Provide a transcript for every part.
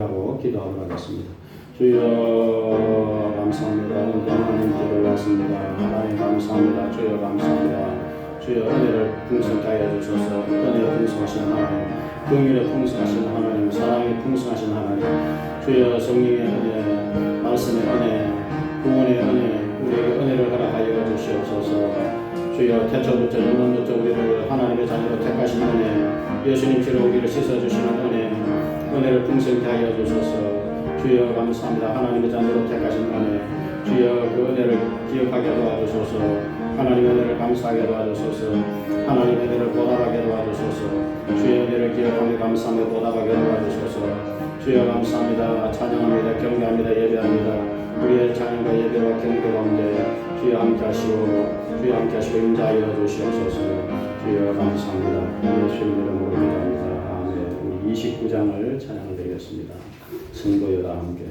하고 기도하도록 하겠습니다. 주여 감사합니다. 하나님 들어 왔습니다. 하나님 감사합니다. 주여 감사합니다. 주여 은혜를 풍성하게 하여 주소서. 은혜를 풍성하신 하나님, 긍휼에 풍성하신 하나님, 사랑에 풍성하신 하나님, 주여 성령의 은혜, 말씀의 은혜, 구원의 은혜, 우리에게 은혜를 허락하여 주시옵소서. 주여 태초부터 영원부터 우리를 하나님의 자녀로 택하신 은혜, 예수님 피로 우리를 씻어주시는 은혜를 풍성케 하여 주소서. 주여 감사합니다. 하나님의 자녀로 택하신 은혜, 주여 그 은혜를 기억하게 도와주소서. 하나님의 은혜를 감사하게 도와주소서. 하나님의 은혜를 보답하게 도와주소서. 주의 은혜를 기억하며 감사하며 보답하게 도와주소서. 주여 감사합니다. 찬양합니다. 경배합니다. 예배합니다. 우리의 찬양과 예배와 경배 가운데 주여 함께하시고 주여 함께하시고 인자하여 주시옵소서. 주여 감사합니다. 예수님 이름으로 기도합니다. 29장을 찬양을 드리겠습니다. 승도여다 함께.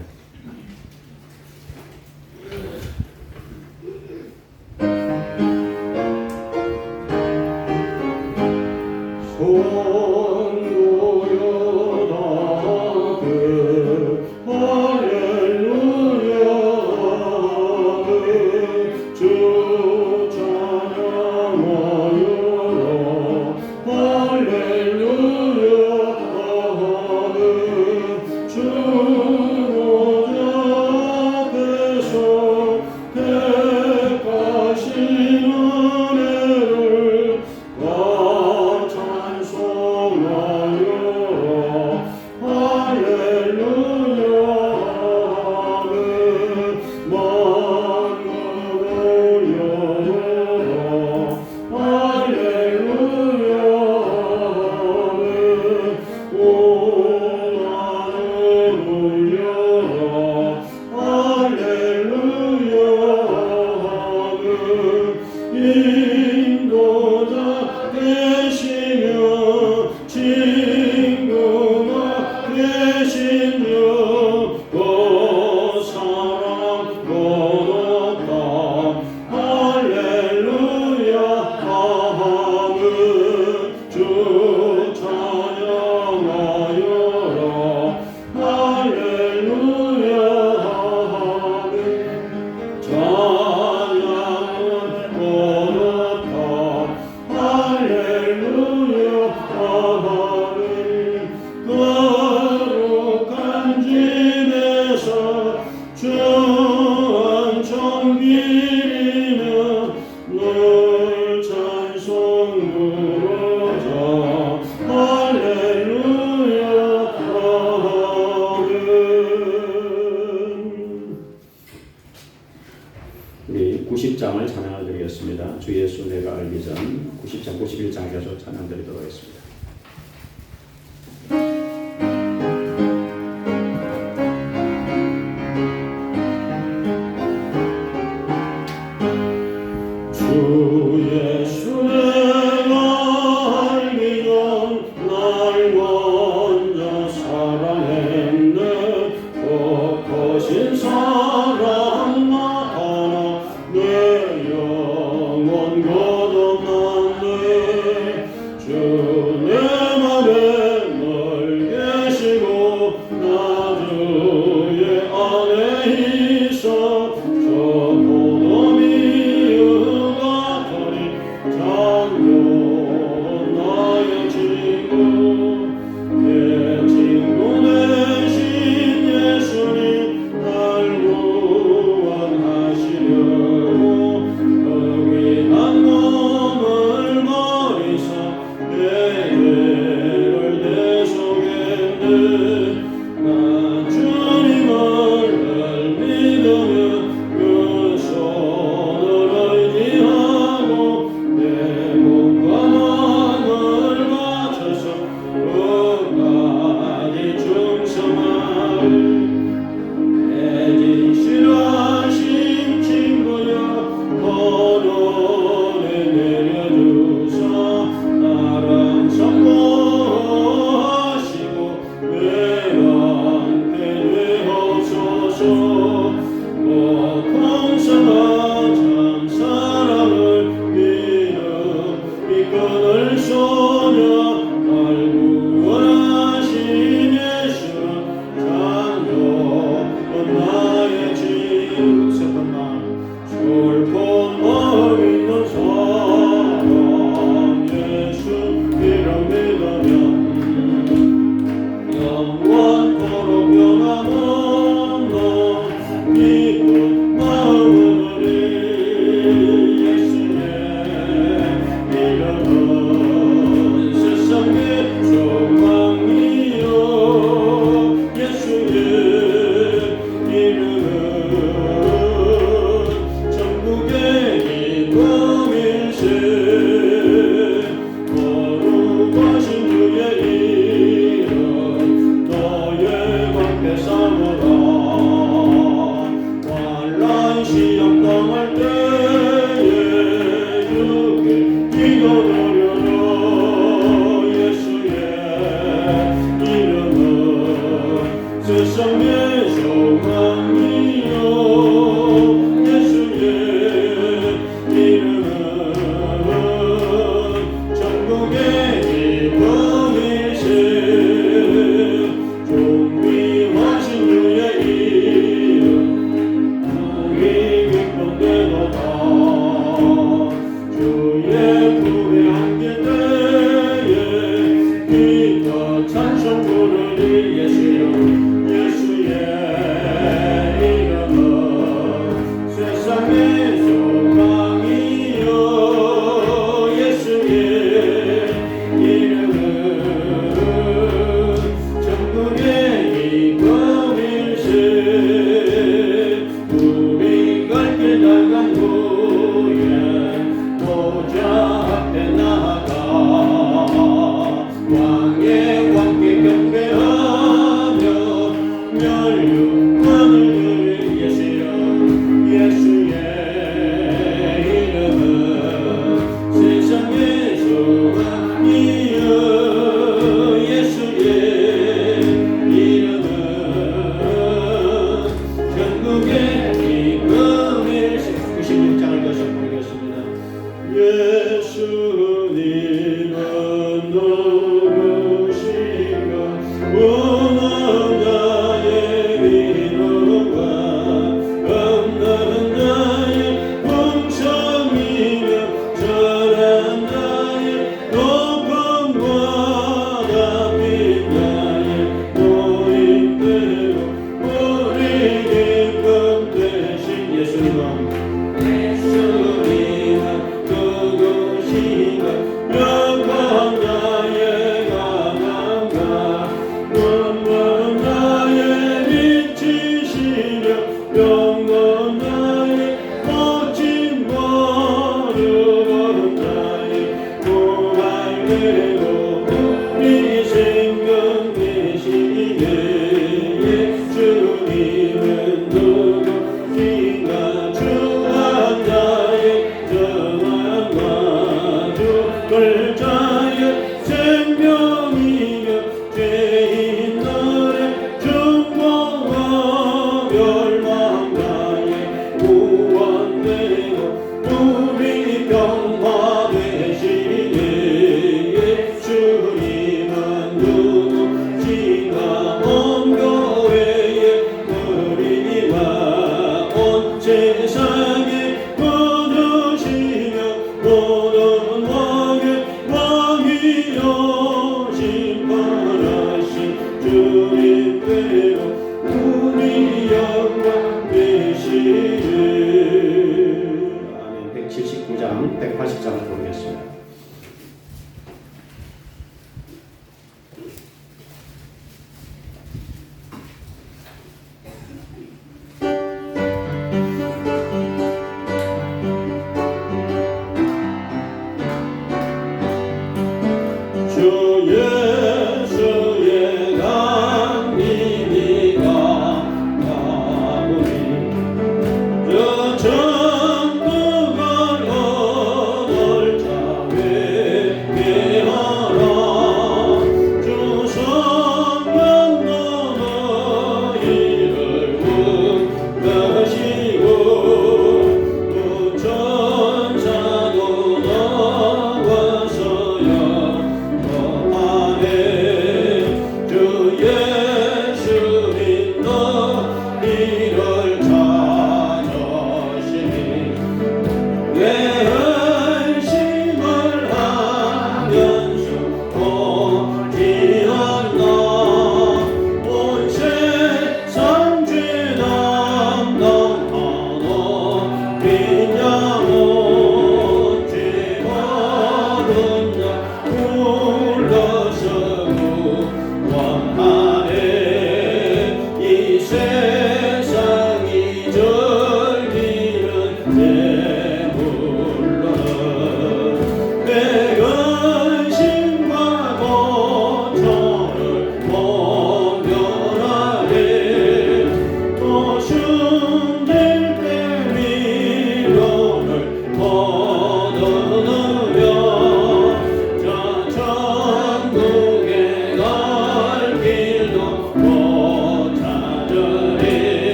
우리 90장을 찬양을 드리겠습니다. 주 예수 내가 알기 전 90장, 91장 계속 찬양 드리도록 하겠습니다. 주 예수 내가 알기 전 날 먼저 사랑했네. 거신 사랑 나타나 내 영혼 거듭났네. 주 내 맘에 널 계시고 나 주의 안에 있어. 저 보nom이 은가더니 장요 나의 친구, 내 친구 되신 예수님 날 구원하시려고 의한 몸을 버리사 내 죄를 대속했네. 난 주님 싸우라 환란 시험 당할 때에 주께 기도드려라 예수의 이름은 세상의 소망이요 예수의 이름은 천국의 기쁨일세 존귀하신 주의 이름 우리 기쁨되도다 주의 품에 안길 때에 기뻐 찬송 부르리 예수여 예수의 이름은 세상의 소망이요 예수의 이름은 천국의 기쁨일세 우리 갈 길 달간 후에 보좌 앞에 나아가 왕의 왕께 경배하며 멸류관을 드릴 예수여 예수의 이름은 세상의 소망이여 예수의 이름은 전국의 기쁨일세 96장을 다시 보겠습니다. 예수님은 누구신가 오늘 나의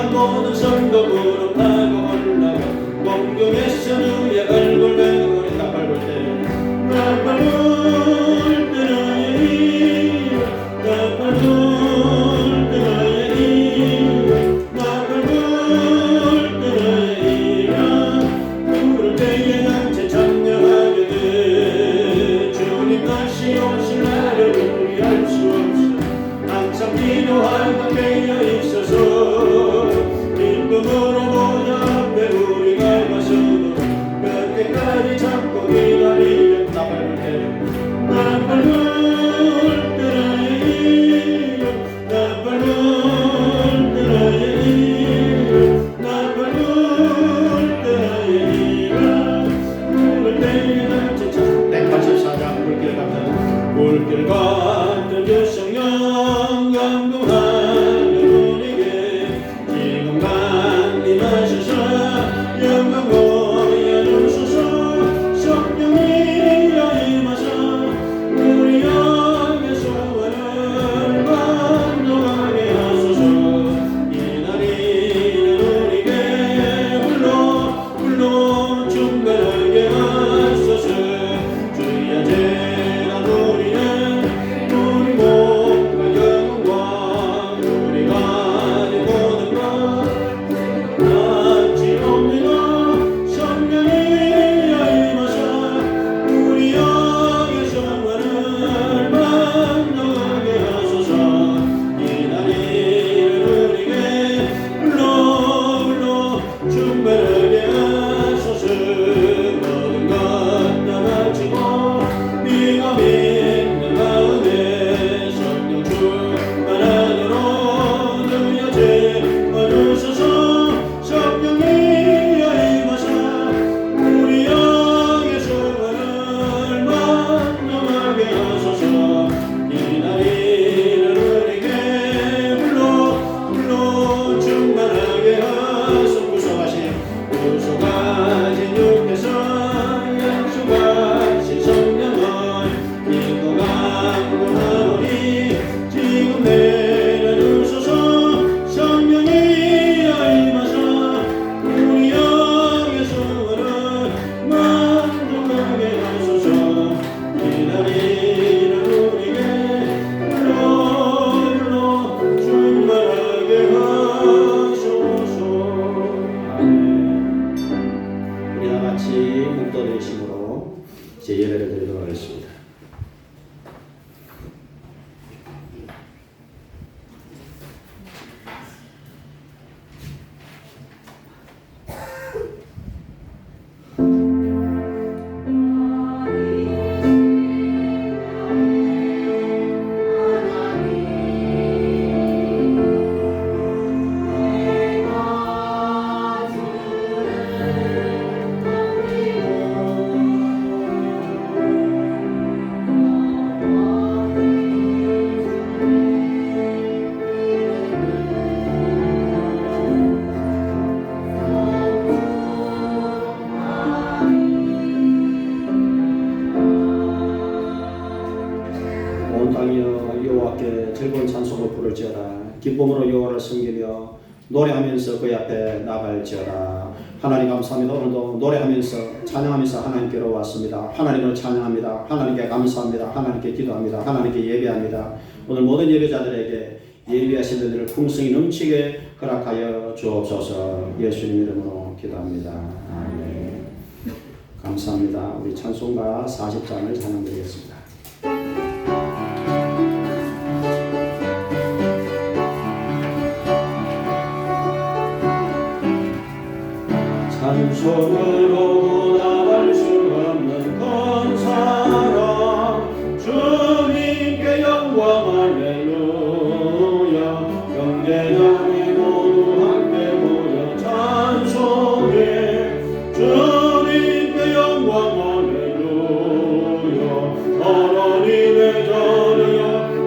난 모든 성도으로 타고 올라가 공중에서 주의 얼굴 배우리 나 밟을 때 나 밟을 때 나의 이름 나 밟을 때 나의 이름 나 밟을 때 나의 이름 부를 때에 남체 참여하게 돼 주님 다시 오실 날을 우리 알 수 없어 항상 기도하고 깨어 있어서 기쁨으로 보좌 앞에 우리가 가서도 몇 개까지 잡고 기다리겠다 밟을 때 나 밟을 때 나의 이름 나 밟을 때 나의 이름 나 밟을 때 나의 이름 부를 때에 남체 참 184장 물길 같은 물길 같은 주 성령 감동하는 우리에게 지금 강림하셔서 영광 보여주소서 성령이여 임하사 우리 영의 소원을 감동하게 하소서 이날이는 우리에게 불러 충만하게 하소서 주여 제가 우리는 우리 몸과 영광 우리가 가진 모든 것 같이 옵니다 성령이여 임하사 우리 영의 소원을 감동하게 하소서 이날이는 우리에게 불러 충만하게 하소서 모든 것 다 바치고 네가 믿는 마음에 성령 충만하도록 주여 채워주소서 성령이여 임하사 우리 영의 소원을 감동하게 하소서 이날이는 우리에게 불러 충만하게 하소서 구속하신 주께서 약속하신 성령을 믿고 강구하오니 지금 내려주소서 성령이여 임하사 우리 영의 소원을 감동하게 하소서 이날이는 우리에게 불러 충만하게 하소서. 아멘. 우리 다 같이 목도되심으로 이제 예배를 드리도록 하겠습니다. 온 땅이여 여호와께 즐거운 찬송을 부를지어다 기쁨으로 여호와를 섬기며 노래하면서 그의 앞에 나갈지어다. 하나님 감사합니다. 오늘도 노래하면서 찬양하면서 하나님께로 왔습니다. 하나님을 찬양합니다. 하나님께 감사합니다. 하나님께 기도합니다. 하나님께 예배합니다. 오늘 모든 예배자들에게 예배하신 분들을 풍성히 넘치게 허락하여 주옵소서. 예수님 이름으로 기도합니다. 아멘. 감사합니다. 우리 찬송가 40장을 찬양드리겠습니다. 찬송으로 나갈 수 없는 큰 사랑 주님께 영광 할렐루야. 형제자매 모두 함께 모여 찬송해 주님께 영광 할렐루야. 하나님의 자녀여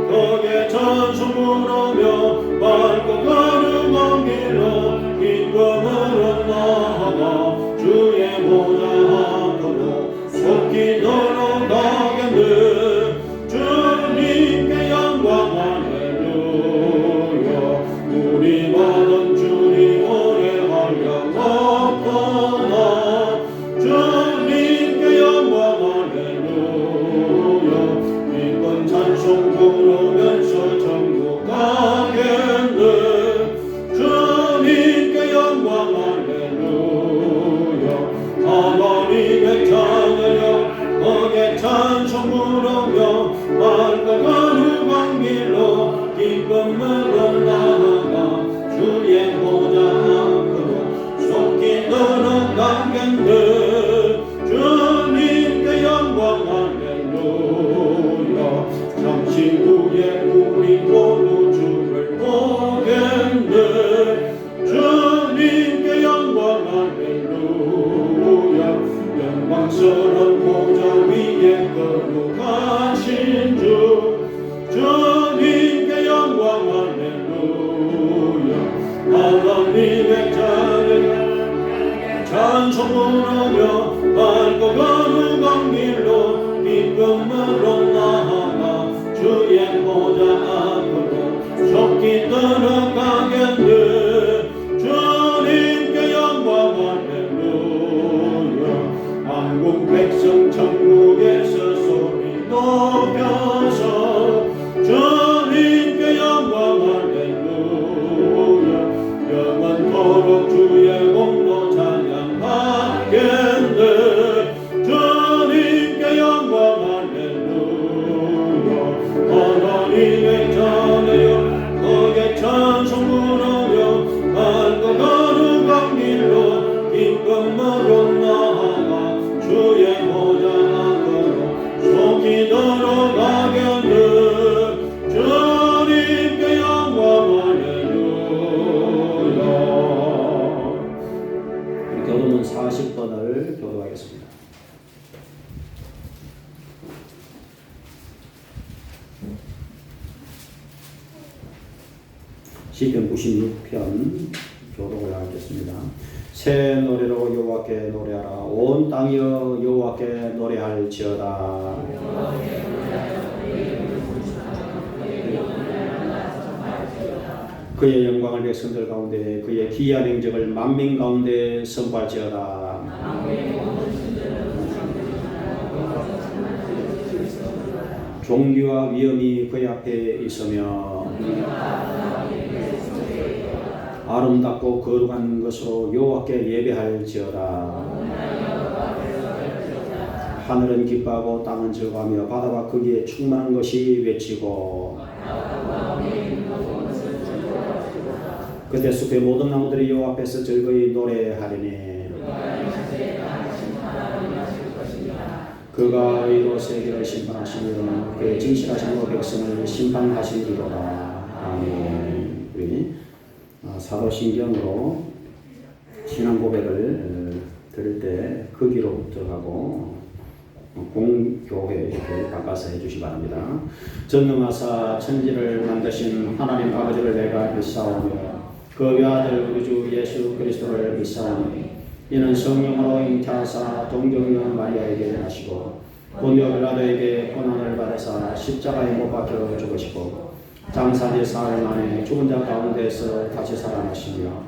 거기에 찬송 부르며 밝고 거룩한 길로 기쁨으로 나아가 주의 보좌 영광스러운 보좌 위에 거룩하신 주 주님께 영광 할렐루야. 하나님의 자녀 찬송 부르며 밝고 거룩한 길로 기쁨으로 나아가 주의 보좌 앞으로 속히 들어가겠네. 주님께 영광 할렐루야. 한국 백성 천국에서 소리 높여서 주님께 영광 할렐루야. 영원토록 주의 공로 찬양하겠네. 주님께 영광 할렐루야. 하나님의 자녀여 너의 찬송 부르며 밝고 거룩한 길로 기쁨으로 나아가 주의 보좌 앞으로 속히 들어가겠네. 주님께 영광 할렐루야. 교도는 40번을 교도하겠습니다. 시편 96편 교독을 하겠습니다. 새 노래로 여호와께 노래하라. 온 땅이여 여호와께 노래할지어다. 그의 영광을 백성들 가운데 그의 기이한 행적을 만민 가운데 선포할지어다. 종기와 위엄이 그의 앞에 있으며 아름답고 거룩한 것으로 여호와께 예배할지어다. 하늘은 기뻐하고 땅은 즐거워하며 바다와 거기에 충만한 것이 외치고 그때 숲의 모든 나무들이 여호와 앞에서 즐거이 노래하리니 그가 의로 세계를 심판하시며 그의 진실하심으로 백성을 심판하시리로다. 아멘. 우리 사도신경으로 신앙 고백을 들을 때 거기로부터 하고 공교회 이렇게 바꿔서 해주시 바랍니다. 전능하사 천지를 만드신 하나님 아버지를 내가 믿사오며 그 외아들 우리 주 예수 그리스도를 믿사오니 이는 성령으로 잉태하사 동정녀 마리아에게 하시고 본요 빌라도에게 고난을 받으사 십자가에 못 박혀 죽으시고 장사지 사흘 만에 죽은 자 가운데서 다시 살아나시며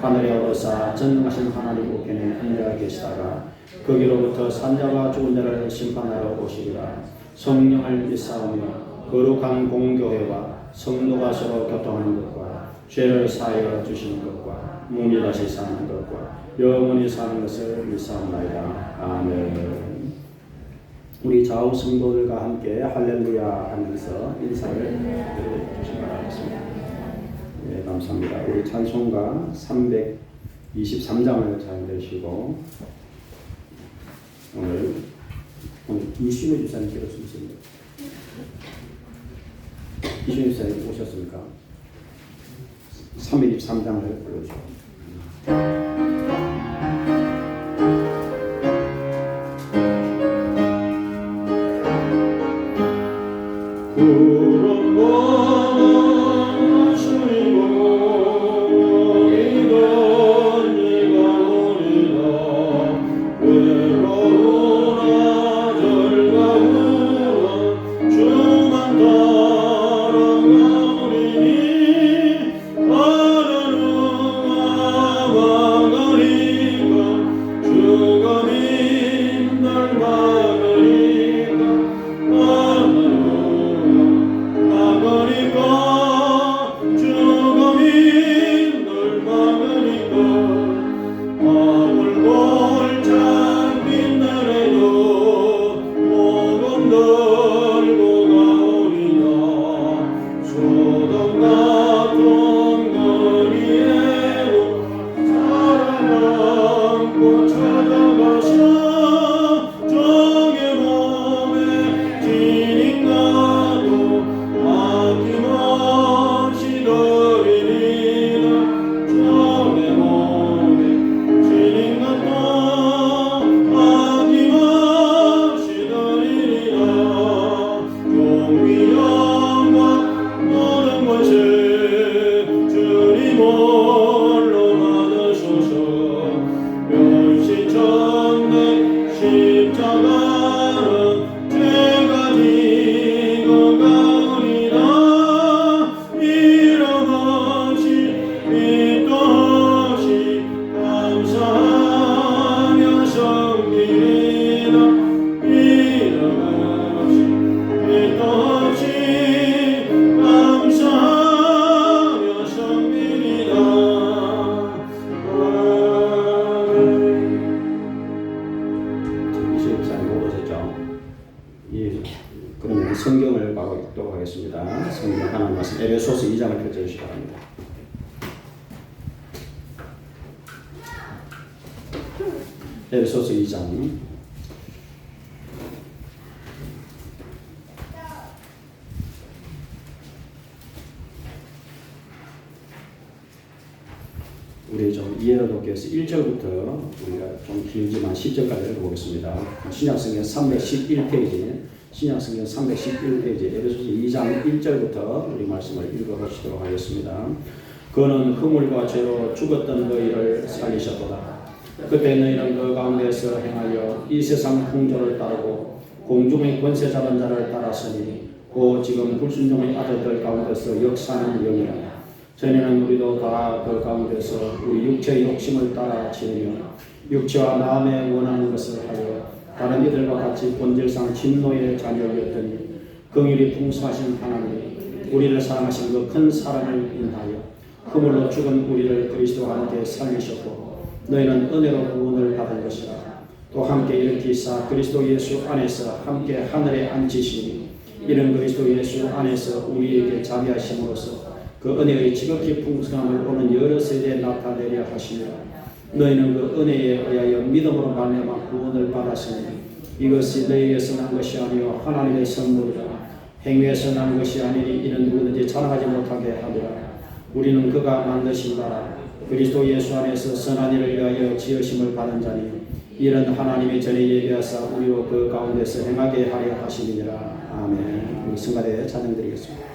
하늘에 오르사 전능하신 하나님 우편에 앉아 계시다가 거기로부터 산자와 죽은 자를 심판하러 오시리라. 성령을 믿사오며 거룩한 공교회와 성도가 서로 교통하는 것과 죄를 사하여 주시는 것과 몸이 다시 사는 것과 영원히 사는 것을 믿사옵나이다. 아멘. 우리 좌우 성도들과 함께 할렐루야 하면서 인사를 드리시기 바라겠습니다. 네, 감사합니다. 우리 찬송가 323장을 잘 들으시고 오늘 이신우 집사님 들었습니다. 이신우 집사님 오셨습니까? 323장을 불러주시고 주만 따라가오리니 할렐루야 에베소서 2장. 우리 좀 이해를 돕기 위해서 1절부터 우리가 좀 길지만 10절까지 읽어보겠습니다. 신약성경 311페이지, 신약성경 311페이지, 에베소서 2장 1절부터 우리 말씀을 읽어보시도록 하겠습니다. 그는 허물과 죄로 죽었던 너희를 살리셨도다. 그때 너희는 그 가운데서 행하여 이 세상 풍조를 따르고 공중의 권세 잡은 자를 따랐으니 곧 지금 불순종의 아들들 가운데서 역사하는 영이라. 전에는 우리도 다 그 가운데서 우리 육체의 욕심을 따라 지으며 육체와 마음에 원하는 것을 하여 다른 이들과 같이 본질상 진노의 자녀였더니 긍휼이 풍성하신 하나님이 우리를 사랑하신 그 큰 사랑을 인하여 허물로 죽은 우리를 그리스도와 함께 살리셨고 너희는 은혜로 구원을 받은 것이라. 또 함께 일으키사 그리스도 예수 안에서 함께 하늘에 앉히시니 이는 그리스도 예수 안에서 우리에게 자비하심으로써 그 은혜의 지극히 풍성함을 오는 여러 세대에 나타내려 하시며 너희는 그 은혜에 의하여 믿음으로 말미암아 구원을 받았으니 이것이 너희에게서 난 것이 아니요 하나님의 선물이라. 행위에서 난 것이 아니니 이는 누구든지 자랑하지 못하게 하리라. 우리는 그가 만드신 바라 그리스도 예수 안에서 선한 일을 위하여 지으심을 받은 자니 이런 하나님의 전에 예비하사 우리로 그 가운데서 행하게 하려 하심이니라. 아멘. 우리 성가대에 찬양드리겠습니다.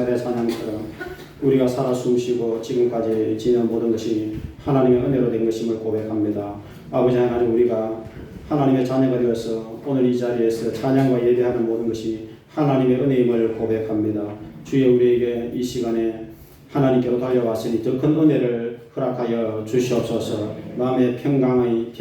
성가대 찬양처럼 우리가 살아 숨쉬고 지금까지 지낸 모든 것이 하나님의 은혜로 된 것임을 고백합니다. 아버지 하나님, 우리가 하나님의 자녀가 되어서 오늘 이 자리에서 찬양과 예배하는 모든 것이 하나님의 은혜임을 고백합니다. 주여, 우리에게 이 시간에 하나님께로 달려왔으니 더 큰 은혜를 허락하여 주시옵소서. 마음의 평안의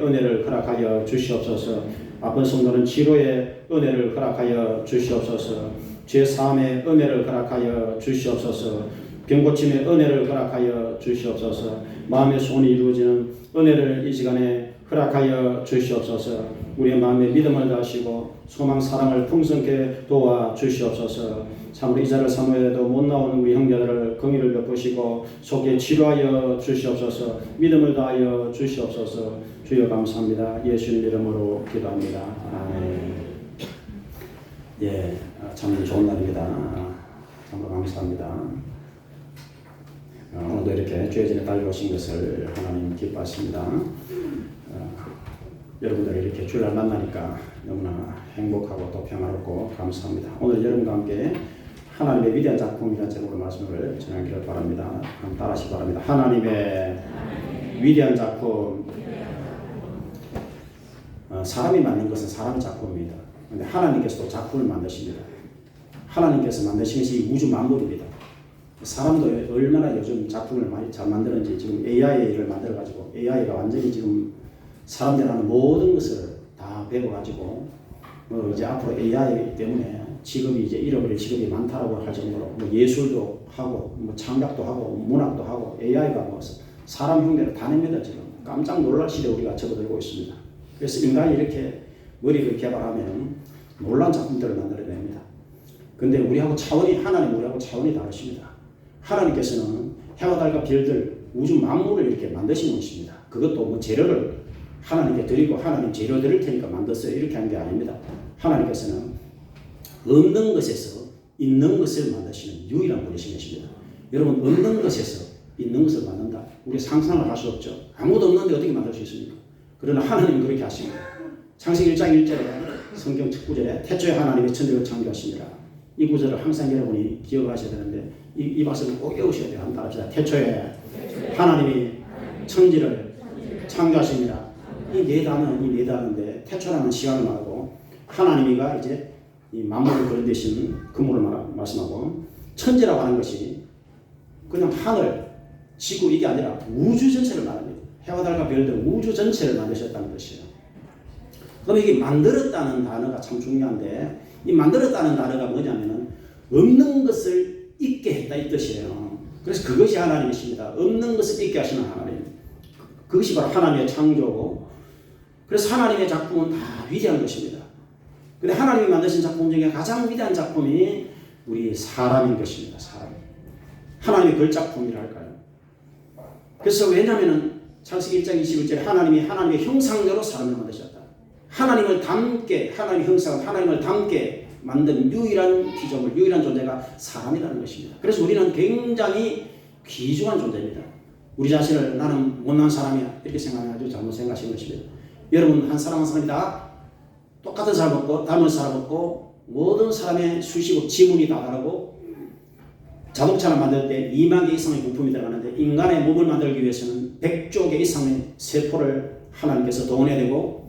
은혜를 허락하여 주시옵소서. 아픈 성도는 치료의 은혜를 허락하여 주시옵소서. 죄 사함의 은혜를 허락하여 주시옵소서. 병고침의 은혜를 허락하여 주시옵소서. 마음의 소원이 이루어지는 은혜를 이 시간에 허락하여 주시옵소서. 우리의 마음에 믿음을 다하시고 소망 사랑을 풍성케 도와 주시옵소서. 참으로 이 자를 사모해도 못 나오는 우리 형제들을 긍휼을 베푸시고 속에 치료하여 주시옵소서. 믿음을 다하여 주시옵소서. 주여 감사합니다. 예수님 이름으로 기도합니다. 아멘. 예, 참 좋은 날입니다. 참으로 감사합니다. 오늘도 이렇게 주의 전에 달려오신 것을 하나님 기뻐하십니다. 여러분들이 이렇게 주일날 만나니까 너무나 행복하고 또 평화롭고 감사합니다. 오늘 여러분과 함께 하나님의 위대한 작품이라는 제목으로 말씀을 전하기를 바랍니다. 한번 따라하시기 바랍니다. 하나님의 위대한 작품. 사람이 만든 것은 사람의 작품입니다. 그런데 하나님께서도 작품을 만드십니다. 하나님께서 만드신 것이 우주 만물입니다. 사람도 얼마나 요즘 작품을 많이 잘 만드는지, 지금 AI를 만들어가지고 AI가 완전히 지금 사람들이 하는 모든 것을 다 배워가지고 이제 앞으로 AI 때문에 직업이 이제 잃어버릴 직업이 많다라고 할 정도로 예술도 하고 창작도 하고 문학도 하고 AI가 사람 흉내를 다 냅니다. 지금 깜짝 놀랄 시대 우리가 접어들고 있습니다. 그래서 인간이 이렇게 머리를 개발하면 놀라운 작품들을 만들어냅니다. 근데 우리하고 하나님 우리하고 차원이 다르십니다. 하나님께서는 해와 달과 별들 우주 만물을 이렇게 만드신 분이십니다. 그것도 재료를 하나님께 드리고 하나님 재료 드릴 테니까 만들었어요, 이렇게 하는 게 아닙니다. 하나님께서는 없는 것에서 있는 것을 만드시는 유일한 분이신 것입니다. 여러분, 없는 것에서 있는 것을 만든다, 우리 상상을 할 수 없죠. 아무도 없는데 어떻게 만들 수 있습니까? 그러나 하나님은 그렇게 하십니다. 창세기 1장 1절에 성경 첫 구절에 태초에 하나님이 천지를 창조하십니다. 이 구절을 항상 여러분이 기억하셔야 되는데 이 말씀을 꼭 외우셔야 돼요. 한번 따라합시다. 태초에 하나님이 천지를 창조하십니다. 이 네 단어인데 태초라는 시간을 말하고 하나님이가 이제 이 만물을 그려내신 그물을 말씀하고 천지라고 하는 것이 그냥 하늘, 지구 이게 아니라 우주 전체를 말합니다. 해와 달과 별들 우주 전체를 만드셨다는 것이에요. 그럼 이게 만들었다는 단어가 참 중요한데 이 만들었다는 단어가 뭐냐면은 없는 것을 있게 했다 이 뜻이에요. 그래서 그것이 하나님이십니다. 없는 것을 있게 하시는 하나님. 그것이 바로 하나님의 창조고, 그래서 하나님의 작품은 다 위대한 것입니다. 근데 하나님이 만드신 작품 중에 가장 위대한 작품이 우리 사람인 것입니다. 사람. 하나님의 걸작품이랄까요. 그래서 왜냐하면 창세기 1장 21절에 하나님이 하나님의 형상대로 사람을 만드셨다. 하나님을 닮게, 하나님의 형상, 하나님을 닮게 만든 유일한 피조물, 유일한 존재가 사람이라는 것입니다. 그래서 우리는 굉장히 귀중한 존재입니다. 우리 자신을 나는 못난 사람이야 이렇게 생각해가지고 잘못 생각하시는 것입니다. 여러분, 한 사람 한 사람이 다 똑같은 사람 없고 닮은 사람 없고 모든 사람의 수식어 지문이 다 다르고, 자동차를 만들 때 2만 개 이상의 부품이 들어가는데 인간의 몸을 만들기 위해서는 100조 개 이상의 세포를 하나님께서 동원해야 되고,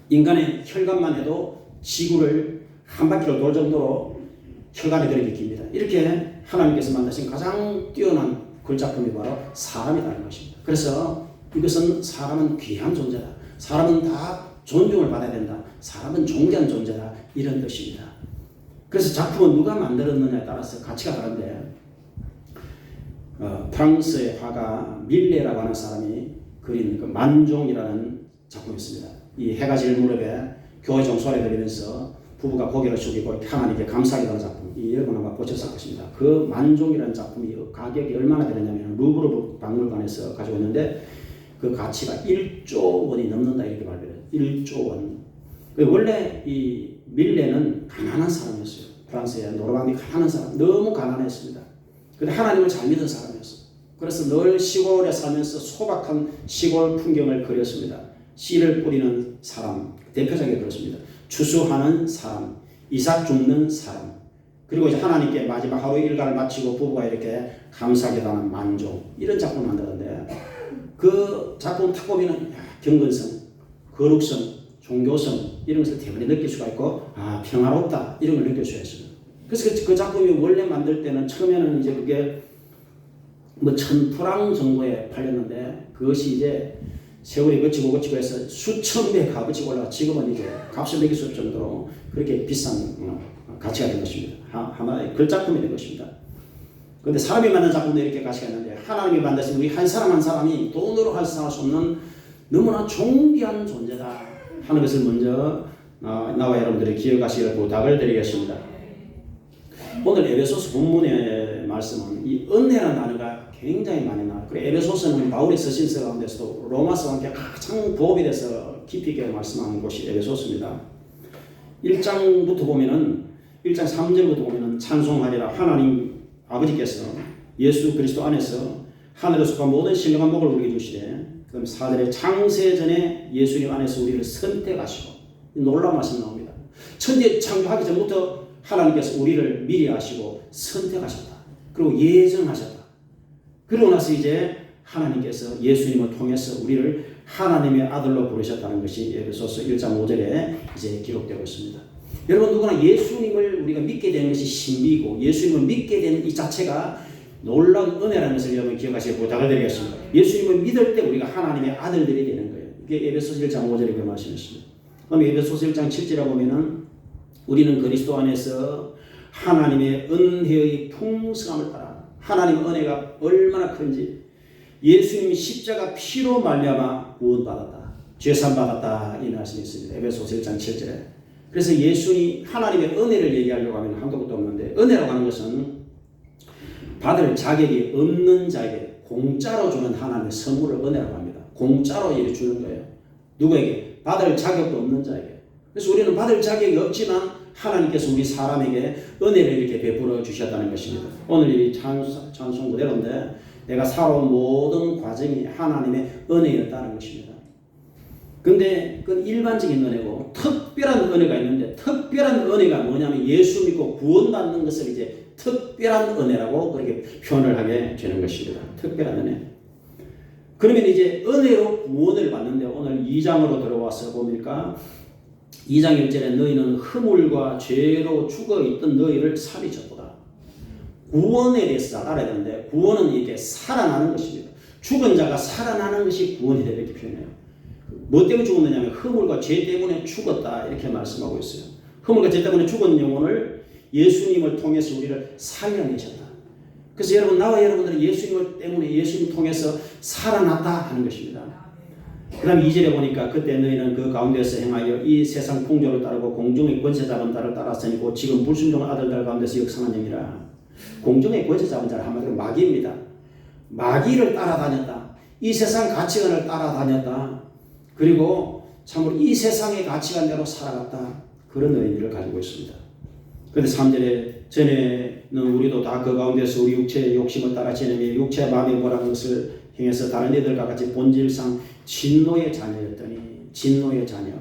인간의 혈관만 해도 지구를 한 바퀴를 돌 정도로 혈관이 들어있습니다. 이렇게 하나님께서 만드신 가장 뛰어난 걸작품이 바로 사람이라는 것입니다. 그래서 이것은 사람은 귀한 존재다, 사람은 다 존중을 받아야 된다, 사람은 존귀한 존재다, 이런 뜻입니다. 그래서 작품은 누가 만들었느냐에 따라서 가치가 다른데, 프랑스의 화가 밀레라고 하는 사람이 그린 그 만종이라는 작품이 있습니다. 이 해가 질 무렵에 교회 종소리 들리면서 부부가 고개를 숙이고 하나님께 감사하게 하는 작품, 이 여러분 아마 보셨을 것입니다. 그 만종이라는 작품이 가격이 얼마나 되느냐면 루브르 박물관에서 가지고 있는데 그 가치가 1조 원이 넘는다 이렇게 말해요. 1조 원. 원래 이 밀레는 가난한 사람이었어요. 프랑스의 노르망디 가난한 사람, 너무 가난했습니다. 근데 하나님을 잘 믿은 사람이었어요. 그래서 늘 시골에 살면서 소박한 시골 풍경을 그렸습니다. 씨를 뿌리는 사람, 대표적인 그렇습니다. 추수하는 사람, 이삭 줍는 사람, 그리고 이제 하나님께 마지막 하루 일과를 마치고 부부가 이렇게 감사기도하는 만족, 이런 작품을 만드는데, 그 작품 딱 보면은 경건성, 거룩성, 종교성, 이런 것을 대부분 느낄 수가 있고, 평화롭다, 이런 걸 느낄 수가 있습니다. 그래서 그 작품이 원래 만들 때는 처음에는 이제 그게 뭐 1000프랑 정도에 팔렸는데, 그것이 이제 세월이 거치고 해서 수천 배 값어치가 올라가 지금은 이제 값을 매길 수 없을 정도로 그렇게 비싼 가치가 된 것입니다. 하나의 글작품이 된 것입니다. 그런데 사람이 만든 작품도 이렇게 가치가 있는데, 하나님이 만드신 우리 한 사람 한 사람이 돈으로 할수할 수 없는 너무나 존귀한 존재다 하는 것을 먼저 나와 여러분들이 기억하시기를 부탁을 드리겠습니다. 오늘 에베소서 본문의 말씀은 이 은혜라는 단어가 굉장히 많이 나와요. 그리고 에베소서는 바울이 쓰신 서 가운데서도 로마서와 함께 가장 부업이 돼서 깊이 있게 말씀하는 곳이 에베소서입니다. 1장부터 보면은 1장 3절부터 보면은 찬송하리라, 하나님 아버지께서 예수 그리스도 안에서 하늘에 속한 모든 신령한 복을 우리에게 주시되, 그 다음에 4절에 창세전에 예수님 안에서 우리를 선택하시고, 놀라운 말씀 나옵니다. 천지 창조하기 전부터 하나님께서 우리를 미리 아시고 선택하셨다. 그리고 예정하셨다. 그러고 나서 이제 하나님께서 예수님을 통해서 우리를 하나님의 아들로 부르셨다는 것이 에베소서 1장 5절에 이제 기록되고 있습니다. 여러분, 누구나 예수님을 우리가 믿게 되는 것이 신비이고, 예수님을 믿게 되는 이 자체가 놀라운 은혜라는 것을 여러분 기억하시기 부탁을 드리겠습니다. 예수님을 믿을 때 우리가 하나님의 아들들이 되는 거예요. 이게 에베소서 1장 5절에 그 말씀이었습니다. 그럼 에베소서 1장 7절에 보면은 우리는 그리스도 안에서 하나님의 은혜의 풍성함을 따라, 하나님의 은혜가 얼마나 큰지, 예수님이 십자가 피로 말미암아 구원받았다, 죄산받았다, 이 말씀이 있습니다. 에베소서 1장 7절에. 그래서 예수님 하나님의 은혜를 얘기하려고 하면 한도 끝도 없는데, 은혜라고 하는 것은 받을 자격이 없는 자에게 공짜로 주는 하나님의 선물을 은혜라고 합니다. 공짜로 이렇게 주는 거예요. 누구에게? 받을 자격도 없는 자에게. 그래서 우리는 받을 자격이 없지만 하나님께서 우리 사람에게 은혜를 이렇게 베풀어 주셨다는 것입니다. 오늘 이 찬송 그대로인데, 내가 살아온 모든 과정이 하나님의 은혜였다는 것입니다. 근데 그건 일반적인 은혜고, 특별한 은혜가 있는데, 특별한 은혜가 뭐냐면 예수 믿고 구원받는 것을 이제 특별한 은혜라고 그렇게 표현을 하게 되는 것입니다. 특별한 은혜. 그러면 이제 은혜로 구원을 받는데, 오늘 2장으로 들어와서 보니까 2장 1절에 너희는 허물과 죄로 죽어있던 너희를 살리셨도다. 구원에 대해서 알아야 되는데, 구원은 이게 살아나는 것입니다. 죽은 자가 살아나는 것이 구원이 되다, 이렇게 표현해요. 뭐 때문에 죽었느냐면 허물과 죄 때문에 죽었다, 이렇게 말씀하고 있어요. 허물과 죄 때문에 죽은 영혼을 예수님을 통해서 우리를 살려내셨다. 그래서 여러분, 나와 여러분들은 예수님을 때문에, 예수님 통해서 살아났다 하는 것입니다. 그 다음 2절에 보니까 그때 너희는 그 가운데서 행하여 이 세상 풍조를 따르고 공중의 권세 잡은 자를 따랐으니 곧 지금 불순종 아들들 가운데서 역사한 영이라. 공중의 권세 잡은 자를 한마디로 마귀입니다. 마귀를 따라다녔다. 이 세상 가치관을 따라다녔다. 그리고 참으로 이 세상의 가치관대로 살아갔다. 그런 의미를 가지고 있습니다. 그런데 3절에 전에는 우리도 다 그 가운데서 우리 육체의 욕심을 따라 지내며 육체의 마음에 뭐라는 것을 행해서 다른 이들과 같이 본질상 진노의 자녀였더니, 진노의 자녀.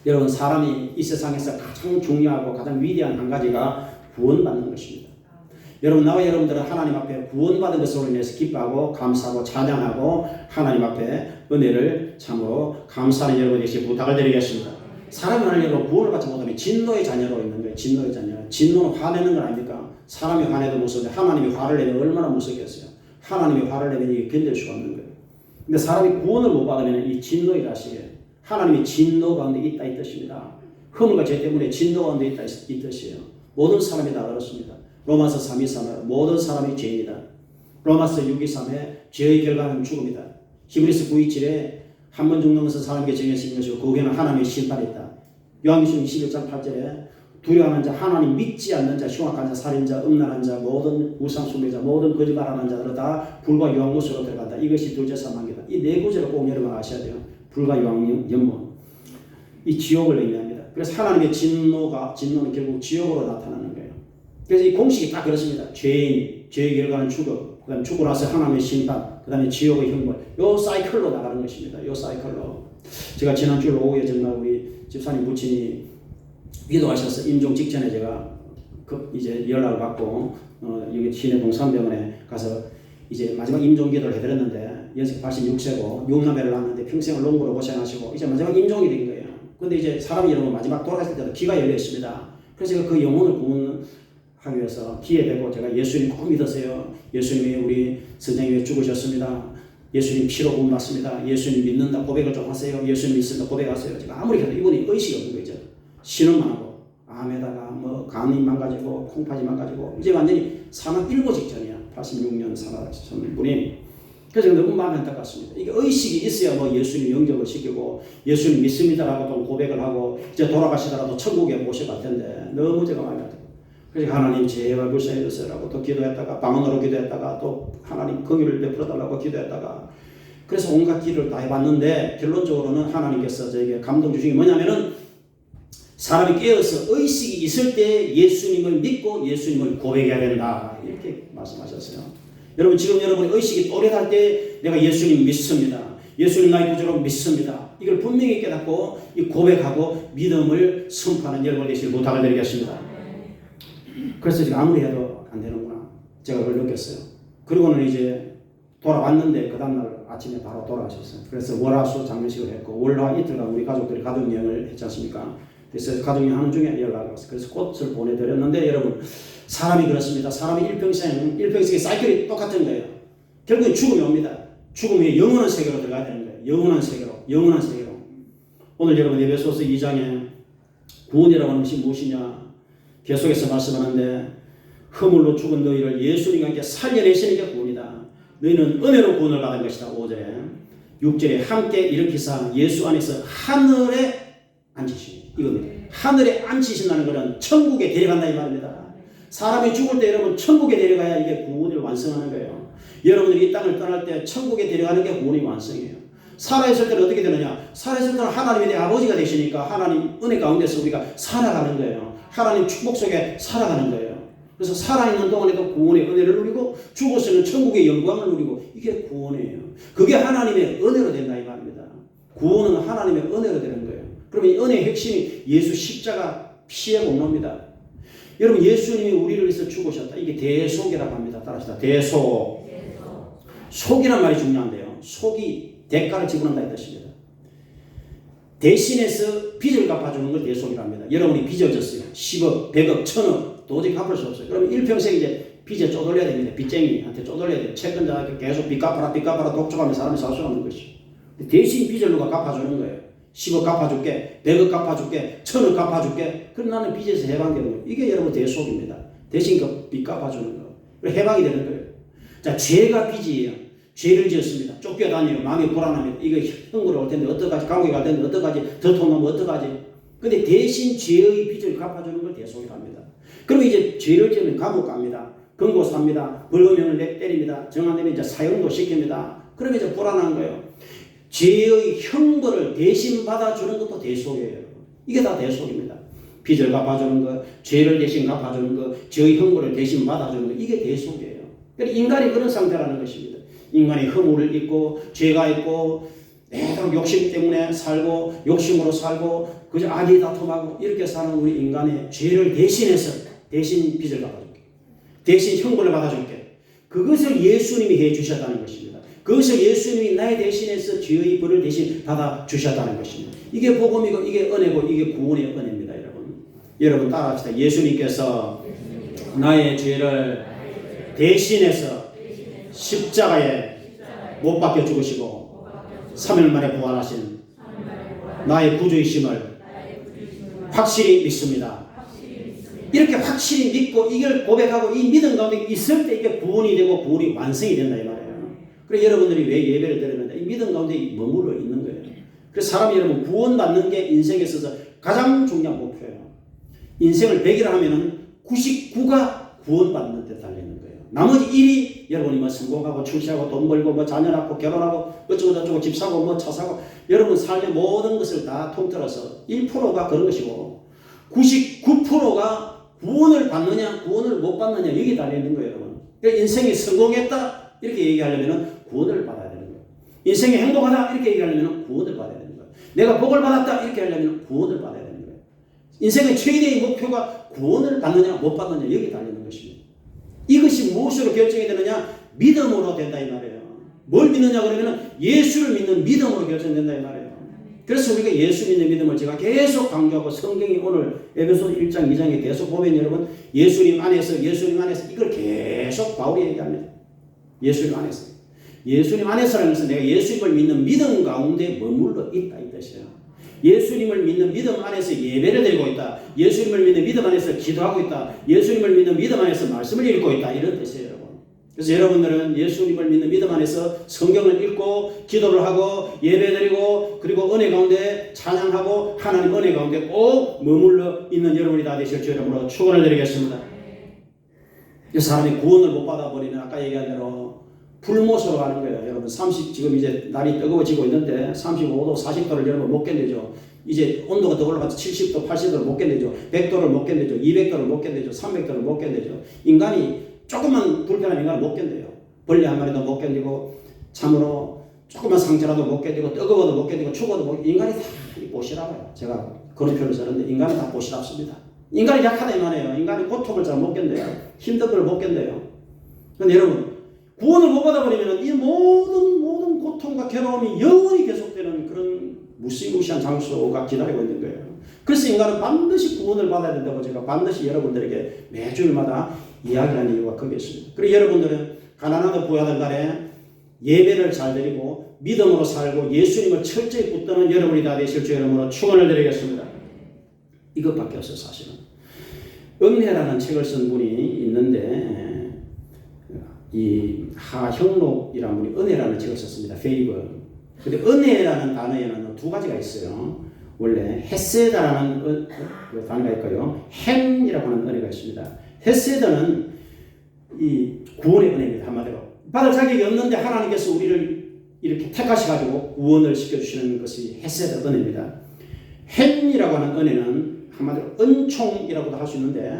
여러분, 사람이 이 세상에서 가장 중요하고 가장 위대한 한 가지가 구원받는 것입니다. 여러분, 나와 여러분들은 하나님 앞에 구원받은 것으로 인해서 기뻐하고 감사하고 찬양하고 하나님 앞에 은혜를 참으로 감사하는 여러분에게 부탁을 드리겠습니다. 사람이 하나님으로 구원을 받지 못하면 진노의 자녀로 있는 거예요. 진노의 자녀. 진노는 화내는 건 아닙니까? 사람이 화내도 무서운데 하나님이 화를 내면 얼마나 무섭겠어요. 하나님이 화를 내면 이게 견딜 수가 없는 거예요. 근데 사람이 구원을 못 받으면 이 진노의 자식이에요. 하나님이 진노 가운데 있다 이 뜻입니다. 허물과 죄 때문에 진노 가운데 있다 이 뜻이에요. 모든 사람이 다 그렇습니다. 로마서 3:3에 모든 사람이 죄인이다. 로마서 6:3에 죄의 결과는 죽음이다. 히브리서 9:7에 한 번 죽는 것은 사람에게 정해진 것이고 그 후에는 하나님의 심판이 있다. 요한계시록 21장 8절에 두려워하는 자, 하나님 믿지 않는 자, 흉악한 자, 살인자, 음란한 자, 모든 우상 숭배자, 모든 거짓말하는 자들은 다 불과 유황못으로 들어간다. 이것이 둘째 사망이다. 이 네 구절을 꼭 여러분 아셔야 돼요. 불과 유황연못. 이 지옥을 의미합니다. 그래서 하나님의 진노는 결국 지옥으로 나타나는 거예요. 그래서 이 공식이 딱 그렇습니다. 죄인, 죄의 결과는 죽음, 그 다음에 죽고 나서 하나님의 심판, 그 다음에 지옥의 형벌. 요 사이클로 나가는 것입니다. 요 사이클로. 제가 지난주 오후에 정말 우리 집사님 부친이 기도하셔서 임종 직전에 제가 이제 연락을 받고 여기 시내 동산병원에 가서 이제 마지막 임종기도를 해드렸는데 연세 86세고 6남매를 낳았는데 평생을 농부로 고생하시고 이제 마지막 임종이 된 거예요. 근데 이제 사람이 여러분 마지막 돌아가실 때도 기가 열려 있습니다. 그래서 제가 그 영혼을 구원하기 위해서 기에 대고 제가 예수님 꼭 믿으세요. 예수님이 우리 선생님이 위해 죽으셨습니다. 예수님 피로 구원받습니다. 예수님 믿는다 고백을 좀 하세요. 예수님 믿습니다 고백하세요. 제가 아무리 해도 이분이 의식이 없는 거죠. 신음만 하고 암에다가 뭐 간이 망가지고 콩팥이 망가지고 이제 완전히 사망 일보 직전이야. 86년 살아가신 분이. 그래서 너무 마음이 안타깝습니다. 이게 의식이 있어야 뭐 예수님 영접을 시키고 예수님 믿습니다라고 또 고백을 하고 이제 돌아가시더라도 천국에 모셔갈 텐데 너무 제가 마음이 안타깝습니다. 그래서 하나님 제발 불쌍히 여기서라고 또 기도했다가 방언으로 기도했다가 또 하나님 긍휼을 베풀어달라고 기도했다가 그래서 온갖 길을 다 해봤는데 결론적으로는 하나님께서 저에게 감동 주신 게 뭐냐면은 사람이 깨어서 의식이 있을 때 예수님을 믿고 예수님을 고백해야 된다 이렇게 말씀하셨어요. 여러분 지금 여러분의 의식이 또렷할 때 내가 예수님 믿습니다. 예수님 나의 구주로 믿습니다. 이걸 분명히 깨닫고 이 고백하고 믿음을 선포하는 여러분 되시길 부탁을 드리겠습니다. 그래서 지금 아무리 해도 안 되는구나 제가 그걸 느꼈어요. 그리고는 이제 돌아왔는데 그 다음날 아침에 바로 돌아가셨어요. 그래서 월화수 장례식을 했고 월화 이틀간 우리 가족들이 가족여행을 했지 않습니까? 그래서 가족여행 하는 중에 연락이 왔어요. 그래서 꽃을 보내드렸는데 여러분 사람이 그렇습니다. 사람이 일평생의 사이클이 똑같은 거예요. 결국엔 죽음이 옵니다. 죽음이 영원한 세계로 들어가야 되는 거예요. 영원한 세계로. 오늘 여러분 에베소서 2장에 구원이라고 하는 것이 무엇이냐 계속해서 말씀하는데 허물로 죽은 너희를 예수님과 함께 살려내시는 게 구원이다. 너희는 은혜로 구원을 받은 것이다. 5절에 6절에 함께 일으키사 예수 안에서 하늘에 앉히시니 이겁니다. 하늘에 앉히신다는 것은 천국에 데려간다 이 말입니다. 사람이 죽을 때 여러분 천국에 데려가야 이게 구원을 완성하는 거예요. 여러분들이 이 땅을 떠날 때 천국에 데려가는 게 구원의 완성이에요. 살아있을 때는 어떻게 되느냐? 살아있을 때는 하나님이 내 아버지가 되시니까 하나님 은혜 가운데서 우리가 살아가는 거예요. 하나님 축복 속에 살아가는 거예요. 그래서 살아있는 동안에도 구원의 은혜를 누리고 죽어서는 천국의 영광을 누리고 이게 구원이에요. 그게 하나님의 은혜로 된다 이 말입니다. 구원은 하나님의 은혜로 되는 거예요. 그러면 이 은혜의 핵심이 예수 십자가 피의 공로입니다. 여러분 예수님이 우리를 위해서 죽으셨다. 이게 대속이라고 합니다. 따라합시다. 대속. 속이란 말이 중요한데요. 속이 대가를 지불한다 이 뜻입니다. 대신해서 빚을 갚아주는 걸 대속이랍니다. 여러분이 빚어졌어요. 10억, 100억, 1000억 도저히 갚을 수 없어요. 그러면 일평생 이제 빚에 쪼들려야 됩니다. 빚쟁이한테 쪼들려야 돼요. 채권자한테 계속 빚 갚아라 독촉하면 사람이 살 수 없는 것이죠. 대신 빚을 누가 갚아주는 거예요. 10억 갚아줄게, 100억 갚아줄게, 1000억 갚아줄게. 그럼 나는 빚에서 해방되는 거예요. 이게 여러분 대속입니다. 대신 그 빚 갚아주는 거. 해방이 되는 거예요. 자, 죄가 빚이에요. 죄를 지었습니다. 쫓겨다녀요. 마음이 불안하면 이거 형벌 올 텐데 어떡하지? 감옥에 갈 텐데 어떡하지? 더 돈 나면 어떡하지? 근데 대신 죄의 빚을 갚아주는 걸 대속이랍니다. 그러면 이제 죄를 지으면 감옥 갑니다. 금고 삽니다. 벌금형을 때립니다. 정한되면 이제 사형도 시킵니다. 그러면 이제 불안한 거예요. 죄의 형벌을 대신 받아주는 것도 대속이에요. 이게 다 대속입니다. 빚을 갚아주는 것, 죄를 대신 갚아주는 것, 죄의 형벌을 대신 받아주는 것, 이게 대속이에요. 그러니까 인간이 그런 상태라는 것입니다. 인간이 허물을 잊고 죄가 있고 내도록 욕심 때문에 살고 욕심으로 살고 그저 악의 다툼하고 이렇게 사는 우리 인간의 죄를 대신해서 대신 빚을 갚아줄게. 대신 형벌을 받아줄게. 그것을 예수님이 해주셨다는 것입니다. 그것을 예수님이 나의 대신해서 죄의 벌을 대신 받아주셨다는 것입니다. 이게 복음이고 이게 은혜고 이게 구원의 은혜입니다. 여러분 따라합시다. 예수님께서 나의 죄를 대신해서 십자가에 못 박혀 죽으시고 3일 만에 부활하신 나의 구주이심을 확실히 믿습니다. 이렇게 확실히 믿고 이걸 고백하고 이 믿음 가운데 있을 때 이게 구원이 되고 구원이 완성이 된다 이 말이에요. 그래서 여러분들이 왜 예배를 드리는데 이 믿음 가운데 머물러 있는 거예요. 그래서 사람이 여러분 구원받는 게 인생에 있어서 가장 중요한 목표예요. 인생을 100이라 하면은 99가 구원받는 데 달리는 거예요. 나머지 1이 여러분이 뭐 성공하고 출세하고 돈 벌고 뭐 자녀 낳고 결혼하고 어쩌고 저쩌고 집 사고 뭐 차 사고 여러분 삶의 모든 것을 다 통틀어서 1%가 그런 것이고 99%가 구원을 받느냐 구원을 못 받느냐 여기 달려있는 거예요. 여러분. 그러니까 인생이 성공했다 이렇게 얘기하려면 구원을 받아야 되는 거예요. 인생이 행복하다 이렇게 얘기하려면 구원을 받아야 되는 거예요. 내가 복을 받았다 이렇게 하려면 구원을 받아야 되는 거예요. 인생의 최대의 목표가 구원을 받느냐 못 받느냐 여기 달리는 것입니다. 이것이 무엇으로 결정이 되느냐? 믿음으로 된다 이 말이에요. 뭘 믿느냐 그러면 예수를 믿는 믿음으로 결정된다 이 말이에요. 그래서 우리가 예수 믿는 믿음을 제가 계속 강조하고 성경이 오늘 에베소 1장 2장에 계속 보면 여러분 예수님 안에서 이걸 계속 바울이 얘기합니다. 예수님 안에서라는 것은 내가 예수님을 믿는 믿음 가운데 머물러 있다 이 뜻이에요. 예수님을 믿는 믿음 안에서 예배를 드리고 있다. 예수님을 믿는 믿음 안에서 기도하고 있다. 예수님을 믿는 믿음 안에서 말씀을 읽고 있다. 이런 뜻이에요, 여러분. 그래서 여러분들은 예수님을 믿는 믿음 안에서 성경을 읽고 기도를 하고 예배드리고 그리고 은혜 가운데 찬양하고 하나님 은혜 가운데 꼭 머물러 있는 여러분이 다 되실 줄 여러분으로 축원을 드리겠습니다. 이 사람이 구원을 못 받아버리면 아까 얘기한 대로 불못으로 가는 거예요. 여러분 지금 이제 날이 뜨거워지고 있는데 35도 40도를 여러분 못 견디죠. 이제 온도가 더 올라가서 70도 80도를 못 견디죠. 100도를 못 견디죠. 200도를 못 견디죠. 300도를 못 견디죠. 인간이 조금만 불편한 인간은 못 견뎌요. 벌레 한 마리도 못 견디고 참으로 조금만 상처라도 못 견디고 뜨거워도 못 견디고 추워도 못 견디고 인간이 다 보시라고요. 제가 그런 표현을 쓰는데 인간은 다 보시랍습니다. 인간이 약하다 이 말이에요. 인간은 고통을 잘 못 견뎌요. 힘든 걸 못 견뎌요. 그런데 여러분 구원을 못 받아버리면 이 모든 고통과 괴로움이 영원히 계속되는 그런 무시무시한 장소가 기다리고 있는 거예요. 그래서 인간은 반드시 구원을 받아야 된다고 제가 반드시 여러분들에게 매주일마다 이야기하는 이유가 거기에 있습니다. 그리고 여러분들은 가난하고 부유하던 간에 예배를 잘 드리고 믿음으로 살고 예수님을 철저히 붙드는 여러분이 다 되실 줄 여러분으로 축원을 드리겠습니다. 이것밖에 없어요. 사실은 은혜라는 책을 쓴 분이 있는데 이 하형록이라는 분이 은혜라는 책을 썼습니다. 페이블. 근데 은혜라는 단어에는 두 가지가 있어요. 원래 헤세다라는 단어가 있고요. 햄이라고 하는 은혜가 있습니다. 헤세드는 이 구원의 은혜입니다. 한마디로 받을 자격이 없는데 하나님께서 우리를 이렇게 택하셔가지고 구원을 시켜주시는 것이 헤세드 은혜입니다. 햄이라고 하는 은혜는 한마디로 은총이라고도 할 수 있는데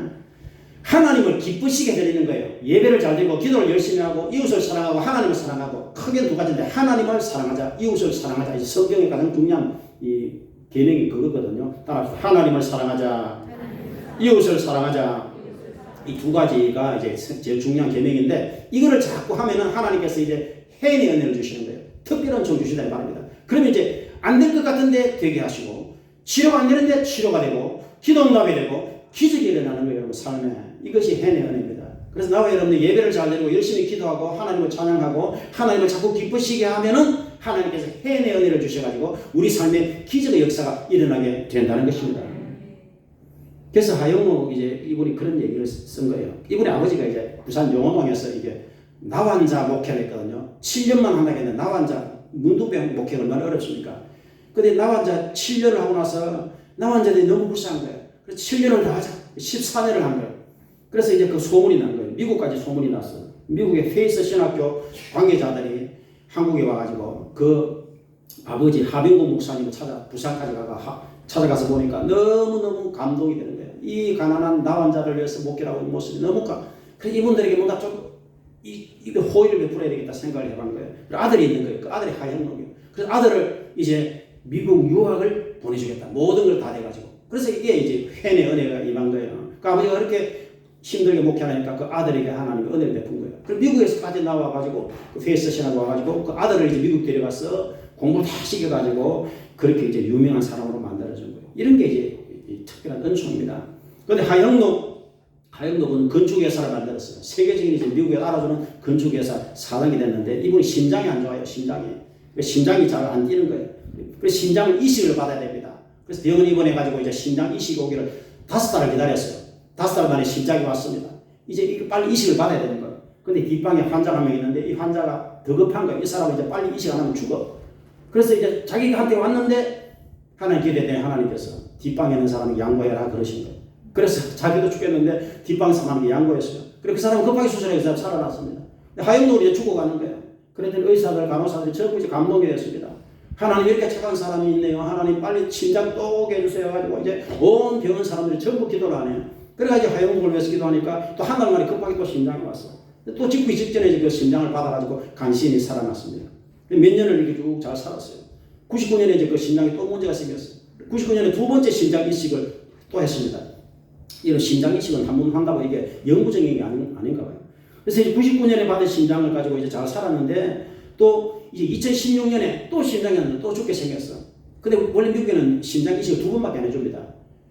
하나님을 기쁘시게 드리는 거예요. 예배를 잘 드리고 기도를 열심히 하고 이웃을 사랑하고 하나님을 사랑하고 크게 두 가지인데 하나님을 사랑하자, 이웃을 사랑하자. 이 성경의 가장 중요한 이 계명이 그거거든요. 따라서 하나님을 사랑하자, 이웃을 사랑하자. 이 두 가지가 이제 제일 중요한 계명인데 이거를 자꾸 하면은 하나님께서 이제 해인의 은혜를 주시는 거예요. 특별한 은총 주시다 이 말입니다. 그러면 이제 안 될 것 같은데 되게 하시고 치료가 안 되는데 치료가 되고 기도 응답이 되고 기적이 일어나는 거예요. 여러분 삶에. 이것이 해인의 은혜입니다. 그래서 나와 여러분들 예배를 잘 드리고 열심히 기도하고 하나님을 찬양하고 하나님을 자꾸 기쁘시게 하면은 하나님께서 해인의 은혜를 주셔가지고 우리 삶에 기적의 역사가 일어나게 된다는 것입니다. 그래서 하영록 이제 이분이 그런 얘기를 쓴 거예요. 이분의 아버지가 이제 부산 용호동에서 이게 나환자 목회를 했거든요. 7년만 한다고 했는데 나환자 문두병 목회가 얼마나 어렵습니까? 근데 나환자 7년을 하고 나서 나환자들이 너무 불쌍한 거예요. 그래서 7년을 더 하자. 14년을 한 거예요. 그래서 이제 그 소문이 난 거예요. 미국까지 소문이 났어요. 미국의 페이스 신학교 관계자들이 한국에 와가지고 그 아버지 하병구 목사님을 부산까지 찾아가서 보니까 너무너무 감동이 되는 거예요. 이 가난한 나환자를 위해서 목회하고 있는 모습이 너무 그래서 이분들에게 뭔가 좀 이거 호의를 베풀어야 되겠다 생각을 해본 거예요. 아들이 있는 거예요. 그 아들이 하영록이에요. 그래서 아들을 이제 미국 유학을 보내주겠다. 모든 걸 다 돼가지고. 그래서 이게 이제 회의 은혜가 임한 거예요. 그 아버지가 그렇게 힘들게 목회하니까 그 아들에게 하나님이 은혜를 베푼 거예요. 그럼 미국에서까지 나와가지고 그 페이스 신학 와가지고 그 아들을 이제 미국 데려가서 공부를 다 시켜가지고 그렇게 이제 유명한 사람으로 만들어준 거예요. 이런 게 이제 특별한 은총입니다. 그런데 하영록은 건축회사를 만들었어요. 세계적인 이제 미국에 알아주는 건축회사 사장이 됐는데 이분이 심장이 안 좋아요. 심장이 잘 안 뛰는 거예요. 그래서 심장을 이식을 받아야 됩니다. 그래서 병원 입원해가지고 이제 심장 이식 오기를 5달을 기다렸어요. 5달 만에 심장이 왔습니다. 이제 빨리 이식을 받아야 되는 거예요. 근데 뒷방에 환자가 한 명 있는데 이 환자가 더 급한 거예요. 이 사람은 이제 빨리 이식 안 하면 죽어. 그래서 이제 자기가 한테 왔는데 하나님 기대되는 하나님께서 뒷방에 있는 사람이 양보해라 그러신 거예요. 그래서 자기도 죽겠는데 뒷방 사람이 양보했어요. 그래서 그 사람은 급하게 수술해서 살아났습니다. 하영록이 이제 죽어가는 거예요. 그랬더니 의사들, 간호사들이 전부 이제 감동이 됐습니다. 하나님 이렇게 착한 사람이 있네요. 하나님 빨리 심장 또 오게 해주세요. 가지고 이제 온 병원 사람들이 전부 기도를 하네요. 그래가지고 하영록을 위해서 기도하니까 또 한 달 만에 급하게 또 심장이 왔어. 또 죽기 직전에 그 심장을 받아가지고 간신히 살아났습니다. 몇 년을 이렇게 쭉 잘 살았어요. 99년에 이제 그 심장이 또 문제가 생겼어요. 99년에 두 번째 심장 이식을 또 했습니다. 이런 심장 이식은 한 번 한다고 이게 영구적인 게 아닌가 봐요. 그래서 이제 99년에 받은 심장을 가지고 이제 잘 살았는데 또 이제 2016년에 또 심장이 또 죽게 생겼어. 근데 원래 미국에는 심장 이식을 2번밖에 안 해줍니다.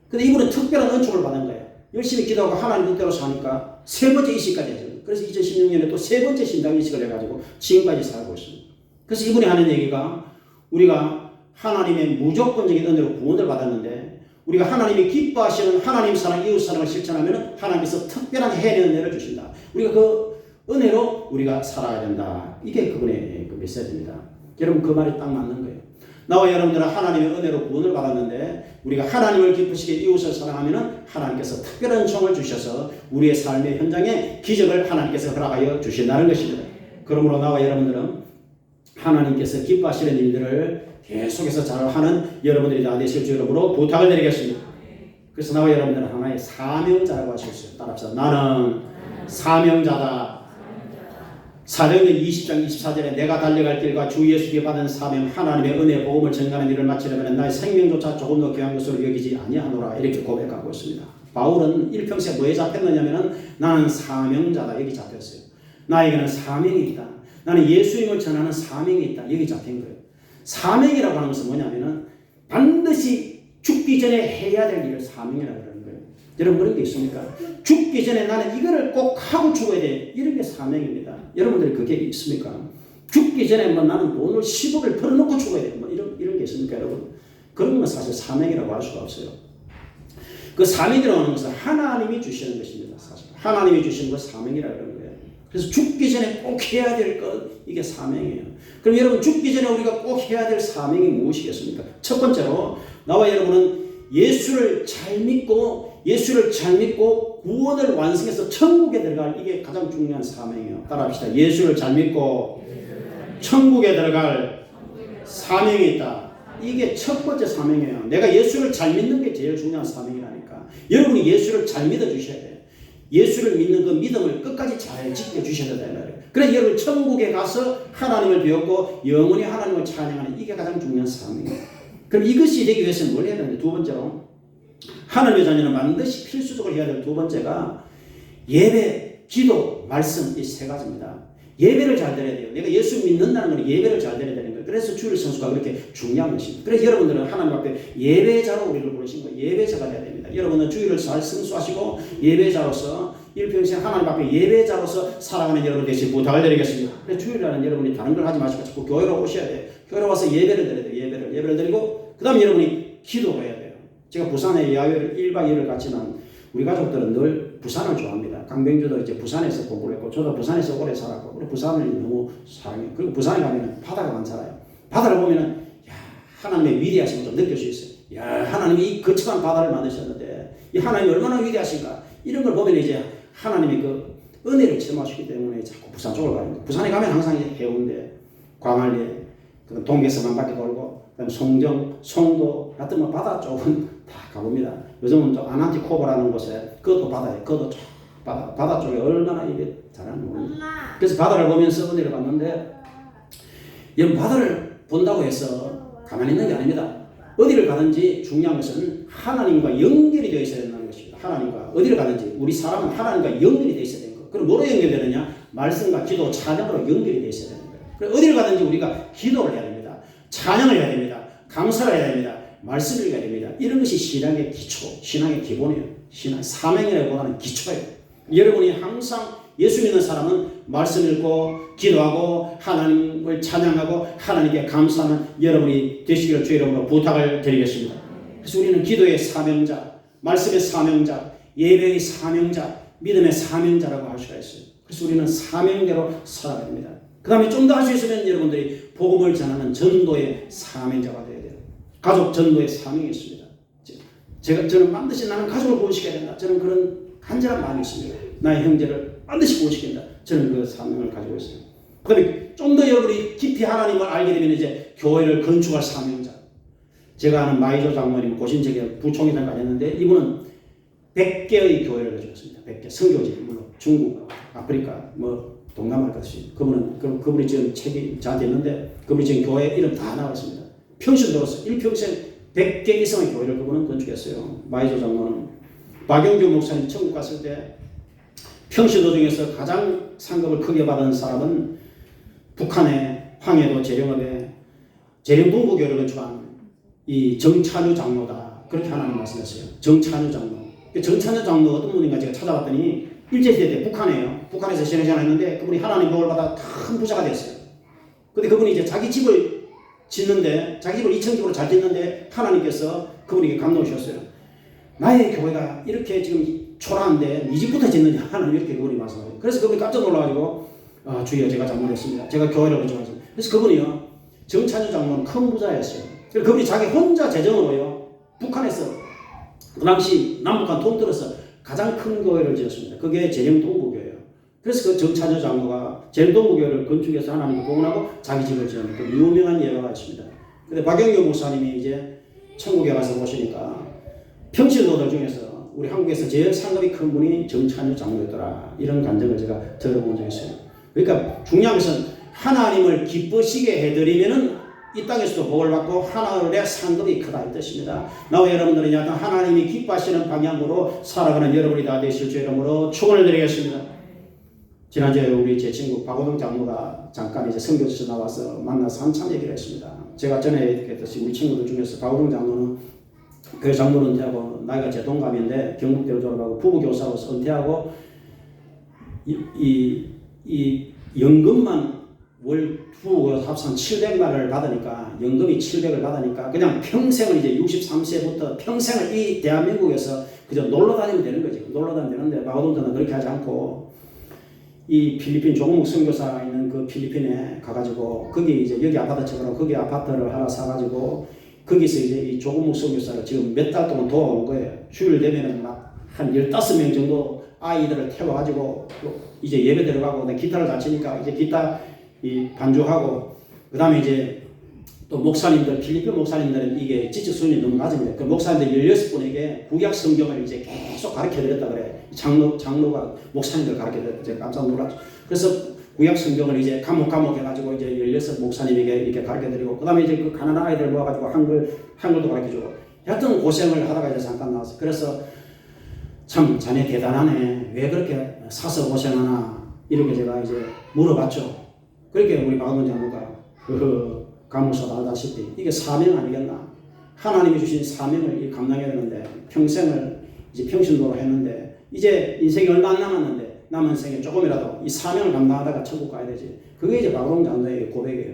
근데 이분은 특별한 은총을 받은 거예요. 열심히 기도하고 하나님 뜻대로 사니까 3번째 이식까지 했어요. 그래서 2016년에 또 3번째 심장 이식을 해가지고 지금까지 살고 있습니다. 그래서 이분이 하는 얘기가 우리가 하나님의 무조건적인 은혜로 구원을 받았는데 우리가 하나님이 기뻐하시는 하나님 사랑, 이웃 사랑을 실천하면 하나님께서 특별한 해의 은혜를 주신다. 우리가 그 은혜로 우리가 살아야 된다. 이게 그분의 그 메시지입니다. 여러분 그 말이 딱 맞는 거예요. 나와 여러분들은 하나님의 은혜로 구원을 받았는데 우리가 하나님을 기쁘시게 이웃을 사랑하면 하나님께서 특별한 은총을 주셔서 우리의 삶의 현장에 기적을 하나님께서 허락하여 주신다는 것입니다. 그러므로 나와 여러분들은 하나님께서 기뻐하시는 일들을 계속해서 잘하는 여러분들이 다 되실 줄 여러분으로 부탁을 드리겠습니다. 그래서 나와 여러분들은 하나의 사명자라고 하셨어요. 따라합시다. 나는 사명자다. 사도행전 20장 24절에 내가 달려갈 길과 주 예수께 받은 사명 하나님의 은혜 복음을 전가하는 일을 마치려면 나의 생명조차 조금 더 귀한 것으로 여기지 아니하노라 이렇게 고백하고 있습니다. 바울은 일평생 뭐에 잡혔느냐면 나는 사명자다 여기 잡혔어요. 나에게는 사명이 있다. 나는 예수님을 전하는 사명이 있다. 여기 잡힌 거예요. 사명이라고 하는 것은 뭐냐면은 반드시 죽기 전에 해야 될 일을 사명이라고 그러는 거예요. 여러분 그런 게 있습니까? 죽기 전에 나는 이거를 꼭 하고 죽어야 돼. 이런 게 사명입니다. 여러분들이 그게 있습니까? 죽기 전에 뭐 나는 돈을 10억을 벌어놓고 죽어야 돼. 뭐 이런 게 있습니까, 여러분? 그런 건 사실 사명이라고 할 수가 없어요. 그 사명이라고 하는 것은 하나님이 주시는 것입니다. 사실 하나님이 주시는 것 사명이라고 하는 거예요. 그래서 죽기 전에 꼭 해야 될 것 이게 사명이에요. 그럼 여러분 죽기 전에 우리가 꼭 해야 될 사명이 무엇이겠습니까? 첫 번째로 나와 여러분은 예수를 잘 믿고 구원을 완성해서 천국에 들어갈 이게 가장 중요한 사명이에요. 따라합시다. 예수를 잘 믿고 천국에 들어갈 사명이 있다. 이게 첫 번째 사명이에요. 내가 예수를 잘 믿는 게 제일 중요한 사명이라니까. 여러분이 예수를 잘 믿어주셔야 돼요. 예수를 믿는 그 믿음을 끝까지 잘 지켜주셔야 된다. 그래서 여러분 천국에 가서 하나님을 배웠고 영원히 하나님을 찬양하는 이게 가장 중요한 사명이에요. 그럼 이것이 되기 위해서는 뭘 해야 되는데 두 번째로 하나님의 자녀는 반드시 필수적으로 해야 될 두 번째가 예배, 기도, 말씀 이 세 가지입니다. 예배를 잘 드려야 돼요. 내가 예수 믿는다는 건 예배를 잘 드려야 되는 거예요. 그래서 주일 선수가 그렇게 중요한 것입니다. 그래서 여러분들은 하나님 앞에 예배자로 우리를 부르신 거예요. 예배자가 돼야 됩니다. 여러분은 주일을 잘 승수하시고 예배자로서 일평생 하나님 앞에 예배자로서 살아가는 여러분 되시 부탁을 드리겠습니다. 그래서 주일날은 여러분이 다른 걸 하지 마시고 자꾸 교회로 오셔야 돼요. 교회로 와서 예배를 드려야 돼요. 예배를 드리고 그 다음에 여러분이 기도를 해야 돼요. 제가 부산에 야외를 1박 2일을 갔지만 우리 가족들은 늘 부산을 좋아합니다. 강병주도 이제 부산에서 공부를 했고 저도 부산에서 오래 살았고 우리 부산을 너무 사랑해요. 그리고 부산에 가면 바다가 많잖아요. 바다를 보면은 야, 하나님의 위대하심을 좀 느낄 수 있어요. 야, 하나님이 이 거창한 바다를 만드셨는데 이 하나님이 얼마나 위대하신가 이런 걸 보면 이제 하나님의 그 은혜를 체험하시기 때문에 자꾸 부산 쪽으로 가는 거예요. 부산에 가면 항상 해운대, 광안리에 동백섬 한 바퀴 돌고 그다음에 송정, 송도 같은 뭐 바다 쪽은 다 가봅니다. 요즘은 또 아난티코바라는 곳에 그것도 바다에 그것도 쫙 바다 쪽에 얼마나 이게 잘하는 모릅니다. 그래서 바다를 보면서 은혜를 받는데 여러분 바다를 본다고 해서 가만히 있는 게 아닙니다. 어디를 가든지 중요한 것은 하나님과 연결이 되어 있어야 된다는 것입니다. 하나님과 어디를 가든지 우리 사람은 하나님과 연결이 되어 있어야 되는 거. 그럼 뭐로 연결되느냐? 말씀과 기도, 찬양으로 연결이 되어 있어야 되는 거예요. 그래서 어디를 가든지 우리가 기도를 해야 됩니다. 찬양을 해야 됩니다. 감사를 해야 됩니다. 말씀을 읽어야 됩니다. 이런 것이 신앙의 기초, 신앙의 기본이에요. 신앙, 사명이라기보다는 기초예요. 여러분이 항상 예수 믿는 사람은 말씀 읽고 기도하고 하나님을 찬양하고 하나님께 감사하는 여러분이 되시기를 주의 이름으로 부탁을 드리겠습니다. 그래서 우리는 기도의 사명자, 말씀의 사명자, 예배의 사명자, 믿음의 사명자라고 할 수가 있어요. 그래서 우리는 사명대로 살아가야 됩니다. 그 다음에 좀 더 할 수 있으면 여러분들이 복음을 전하는 전도의 사명자가 되어야 돼요. 가족 전도의 사명이 있습니다. 저는 반드시 나는 가족을 구원시켜야 된다. 저는 그런 간절한 마음이 있습니다. 나의 형제를 반드시 구원시킨다. 저는 그 사명을 가지고 있어요. 그 다음에 좀 더 여러분이 깊이 하나님을 알게 되면 이제 교회를 건축할 사명자. 제가 아는 마이조 장모님 고신책에 부총회장까지 했는데 이분은 100개의 교회를 해주었습니다. 100개. 선교지. 물론 중국, 아프리카, 뭐 동남아 같이. 그분이 지금 책이 저한테 있는데 그분이 지금 교회 이름 다 나왔습니다. 평신 들었어요. 일평생 100개 이상의 교회를 그분은 건축했어요. 마이조 장로는. 박영규 목사님 천국 갔을 때 평신도 중에서 가장 상급을 크게 받은 사람은 북한의 황해도 재령업에 재령동부교를 건축한 이 정찬유 장로다. 그렇게 하나님 말씀했어요. 정찬유 장로. 정찬유 장로 어떤 분인가 제가 찾아봤더니 일제시대 때 북한에요. 북한에서 신앙생활 했는데 그분이 하나님 복을 받아 큰 부자가 됐어요. 근데 그분이 이제 자기 집을 짓는데, 자기 집을 2층집으로 잘 짓는데 하나님께서 그분에게 감동을 주셨어요. 나의 교회가 이렇게 지금 초라한데 네 집부터 짓느냐? 하나님 이렇게 그분이 말씀하세요. 그래서 그분이 깜짝 놀라가지고 주여 제가 잘못했습니다. 제가 교회를 건축했습니다. 그래서 그분이요. 정찬유 장로는 큰 부자였어요. 그래서 그분이 자기 혼자 재정으로요. 북한에서 그 당시 남북한 통틀어서 가장 큰 교회를 지었습니다. 그게 재령동부교회예요. 그래서 그 정찬유 장로가 재령동부교회를 건축해서 하나님께 복원하고 자기 집을 지은 그 유명한 예화가 있습니다. 근데 박영규 목사님이 이제 천국에 가서 보시니까 평신도들 중에서 우리 한국에서 제일 상급이 큰 분이 정찬유 장로였더라. 이런 간증을 제가 들어본 적이 있어요. 그러니까 중요한 것은 하나님을 기쁘시게 해드리면은 이 땅에서도 복을 받고 하나님의 상급이 크다 이 뜻입니다. 나와 여러분들은 약간 하나님이 기뻐하시는 방향으로 살아가는 여러분이 다 되실 주 이름으로 축원을 드리겠습니다. 지난주에 우리 제 친구 박호동 장로가 잠깐 이제 선교지에서 나와서 만나서 한참 얘기를 했습니다. 제가 전에 얘기했듯이 우리 친구들 중에서 박호동 장로는 그 장로는 은퇴하고 나이가 제 동갑인데 경북대로 졸업하고 부부교사로서 은퇴하고 이 연금만 월 부부가 합산 700만 원을 받으니까 연금이 700을 받으니까 그냥 평생을 이제 63세부터 평생을 이 대한민국에서 그저 놀러 다니면 되는 거지. 놀러 다니면 되는데 박호동 장로는 그렇게 하지 않고 이 필리핀 조국목 선교사가 있는 그 필리핀에 가가지고 거기 이제 여기 아파트처럼 거기 아파트를 하나 사가지고 거기서 이제 이 조국목 선교사를 지금 몇 달 동안 도와온 거예요. 주일 되면은 막 한 15명 정도 아이들을 태워가지고 이제 예배 들어가고 기타를 잘 치니까 이제 기타 이 반주하고 그 다음에 이제 또 목사님들 필리핀 목사님들은 이게 지적 수준이 너무 낮습니다. 그 목사님들 16분에게 구약 성경을 이제 계속 가르쳐 드렸다 그래. 장로가 목사님들 가르쳐 드렸다. 제가 깜짝 놀랐죠. 그래서 구약 성경을 이제 과목 해가지고 이제 16 목사님에게 이렇게 가르쳐 드리고 그 다음에 이제 그 가난한 아이들 모아가지고 한글도 가르쳐 주고 하여튼 고생을 하다가 이제 잠깐 나왔어요. 그래서 참 자네 대단하네. 왜 그렇게 사서 고생하나 이렇게 제가 이제 물어봤죠. 그렇게 우리 박원돈 장로가 그 감옥에서 알다시피 이게 사명 아니겠나? 하나님이 주신 사명을 감당해야 되는데 평생을 이제 평신도로 했는데 이제 인생이 얼마 안 남았는데 남은 생에 조금이라도 이 사명을 감당하다가 천국 가야 되지. 그게 이제 박원돈 장로의 고백이에요.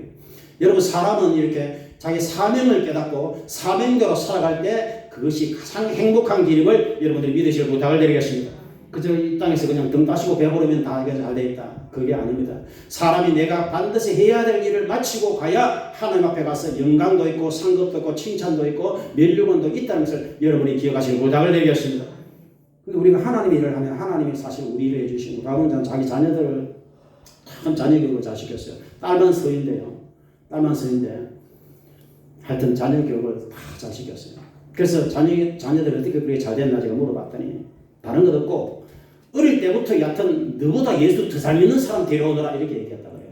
여러분 사람은 이렇게 자기 사명을 깨닫고 사명대로 살아갈 때 그것이 가장 행복한 길임을 여러분들이 믿으시길 부탁을 드리겠습니다. 그저 이 땅에서 그냥 등 따시고 배부르면 다 잘 돼 있다. 그게 아닙니다. 사람이 내가 반드시 해야 될 일을 마치고 가야 하나님 앞에 가서 영광도 있고 상급도 있고 칭찬도 있고 면류관도 있다는 것을 여러분이 기억하시길 부탁을 드리겠습니다. 근데 우리가 하나님 일을 하면 하나님이 사실 우리 일을 해주시고 박원장 자기 자녀들을 참 자녀 교육을 잘 시켰어요. 딸만 서인데요. 하여튼 자녀 교육을 다 잘 시켰어요. 그래서 자녀들이 어떻게 그렇게 잘 됐나 제가 물어봤더니 다른 것 없고 어릴 때부터 여하튼 너보다 예수 더 잘 믿는 사람 데려오너라 이렇게 얘기했다 그래요.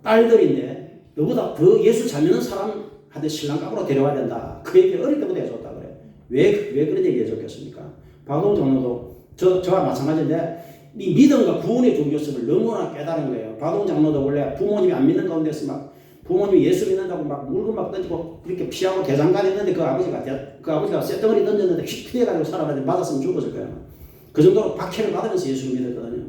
딸들인데 너보다 더 예수 잘 믿는 사람한테 신랑감으로 데려와야 된다. 그 얘기 어릴 때부터 해줬다 그래요. 왜 그런 얘기 해줬겠습니까? 박동 장로도 저와 마찬가지인데 이 믿음과 구원의 종교성을 너무나 깨달은 거예요. 박동 장로도 원래 부모님이 안 믿는 가운데서 막 부모님이 예수 믿는다고 막 물건 막 던지고 그렇게 피하고 대장간 했는데 그 아버지가 쇳덩어리 던졌는데 휙 피해가지고 사람한테 맞았으면 죽었을 거예요. 그 정도로 박해를 받으면서 예수를 믿었거든요.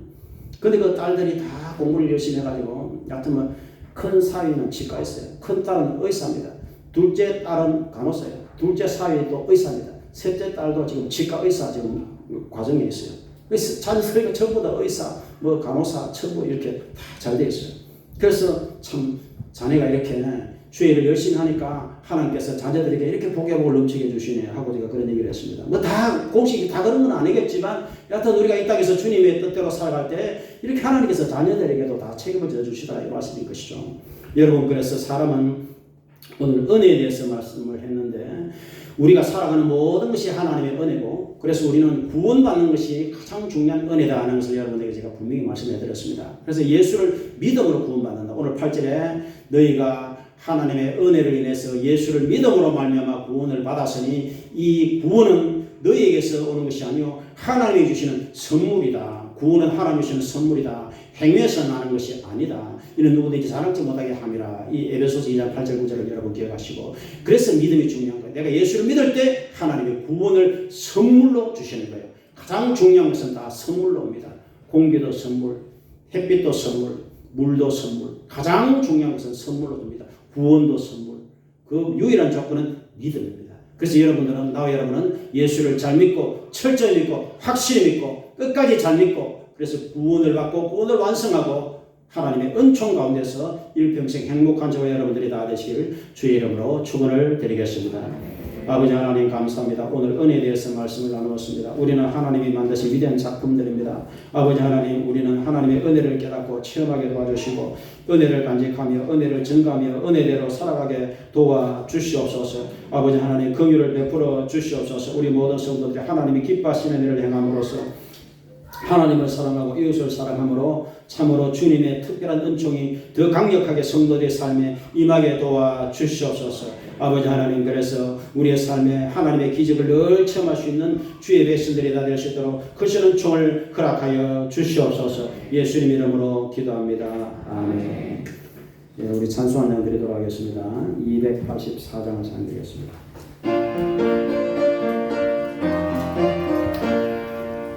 근데 그 딸들이 다 공부를 열심히 해가지고 여하튼 뭐 큰 사위는 치과였어요. 큰 딸은 의사입니다. 둘째 딸은 간호사예요. 둘째 사위도 의사입니다. 셋째 딸도 지금 치과 의사 지금 과정에 있어요. 그래서 자녀들이 전부 다 의사, 뭐 간호사, 전부 이렇게 다 잘 되어 있어요. 그래서 참 자네가 이렇게 주의 일을 열심히 하니까 하나님께서 자녀들에게 이렇게 복의 복을 넘치게 해주시네 하고 제가 그런 얘기를 했습니다. 뭐 다 공식이 다 그런 건 아니겠지만 여하튼 우리가 이 땅에서 주님의 뜻대로 살아갈 때 이렇게 하나님께서 자녀들에게도 다 책임을 져주시다 이 말씀인 것이죠. 여러분 그래서 사람은 오늘 은혜에 대해서 말씀을 했는데 우리가 살아가는 모든 것이 하나님의 은혜고 그래서 우리는 구원받는 것이 가장 중요한 은혜다 하는 것을 여러분에게 제가 분명히 말씀해 드렸습니다. 그래서 예수를 믿음으로 구원받는다. 오늘 8절에 너희가 하나님의 은혜를 인해서 예수를 믿음으로 말미암아 구원을 받았으니 이 구원은 너희에게서 오는 것이 아니요 하나님이 주시는 선물이다. 구원은 하나님이 주시는 선물이다. 행위에서 나는 것이 아니다. 이는 누구든지 자랑치 못하게 함이라. 이 에베소서 2장 8절 9절을 여러분 기억하시고, 그래서 믿음이 중요한 거예요. 내가 예수를 믿을 때 하나님의 구원을 선물로 주시는 거예요. 가장 중요한 것은 다 선물로 옵니다. 공기도 선물, 햇빛도 선물, 물도 선물. 가장 중요한 것은 선물로 줍니다. 구원도 선물. 그 유일한 조건은 믿음입니다. 그래서 여러분들은, 나와 여러분은 예수를 잘 믿고 철저히 믿고 확실히 믿고 끝까지 잘 믿고, 그래서 구원을 받고 구원을 완성하고 하나님의 은총 가운데서 일평생 행복한 저와 여러분들이 다 되시길 주의 이름으로 축원을 드리겠습니다. 아버지 하나님 감사합니다. 오늘 은혜에 대해서 말씀을 나누었습니다. 우리는 하나님이 만드신 위대한 작품들입니다. 아버지 하나님, 우리는 하나님의 은혜를 깨닫고 체험하게 도와주시고 은혜를 간직하며 은혜를 증가하며 은혜대로 살아가게 도와주시옵소서. 아버지 하나님, 긍휼을 베풀어 주시옵소서. 우리 모든 성도들이 하나님이 기뻐하시는 일을 행함으로써 하나님을 사랑하고 이웃을 사랑함으로 참으로 주님의 특별한 은총이 더 강력하게 성도들의 삶에 임하게 도와주시옵소서. 아버지 하나님, 그래서 우리의 삶에 하나님의 기적을 늘 체험할 수 있는 주의 백성들이 다 될 수 있도록 크신 은총을 허락하여 주시옵소서. 예수님 이름으로 기도합니다. 아멘. 예, 우리 찬송 한장 드리도록 하겠습니다. 284장을 찬양드리겠습니다.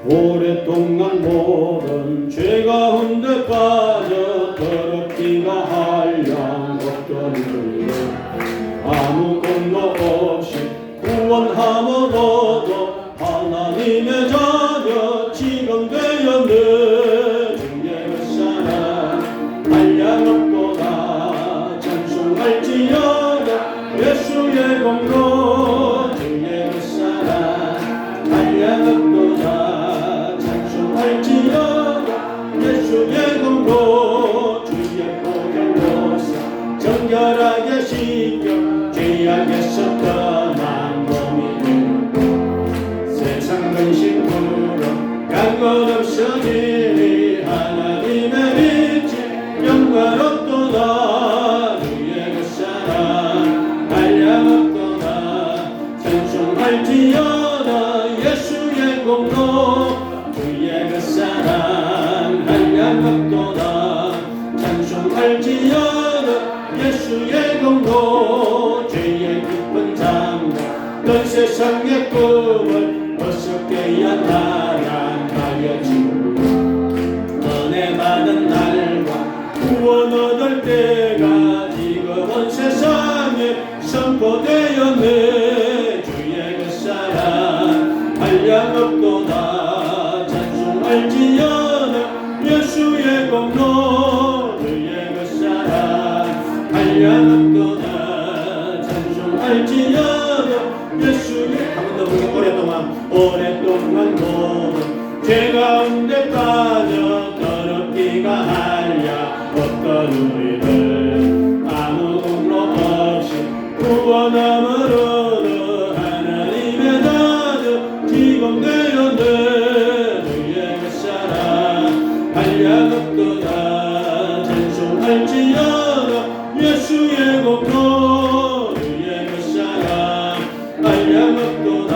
오랫동안 모든 죄 가운데 빠져 더럽기가 한량 없던 우리를 아무 공로 없이 구원함으로도 하나님의 자녀 지금 되었네. 주의 그 사랑 한량 없도다. 찬송할지어다. 예수의 공로. 주의 그 사랑 한량 없도다. 예수의 공로. 주의 보혈로서 정결하게 씻겨 죄악에서 떠난 몸이 되고 세상 근심으로 강건 없어지니 하나님의 빛이 영광없도다. 주의 그 사랑 한량없도다. 찬송할지어다. 예수의 공로. 주의 그 사랑 한량없도다. 찬송할지어다. 예수의 공로. 죄의 깊은 장막 넌 세상의 꿈을 어서 깨어나라. 나의 친구, 은혜 받은 날과 구원 얻을 때가 지금은 세상에 선포되었네. 주의 그 사랑 한량없도다. 찬송할지어다. 예수의 공로. 주의 그 사랑 한량없도다. 찬송할지어다. 예수의, 한 번 더 보게. 오랫동안 모든 죄 가운데 빠져 더럽기가 한량 없던 우리를 아무 공로 없이 구원함으로도 하나님의 자녀 지금 되었네. 한량없도다. 찬송할지어다. 예수의 공로. 주의 그 사랑 한량없도다.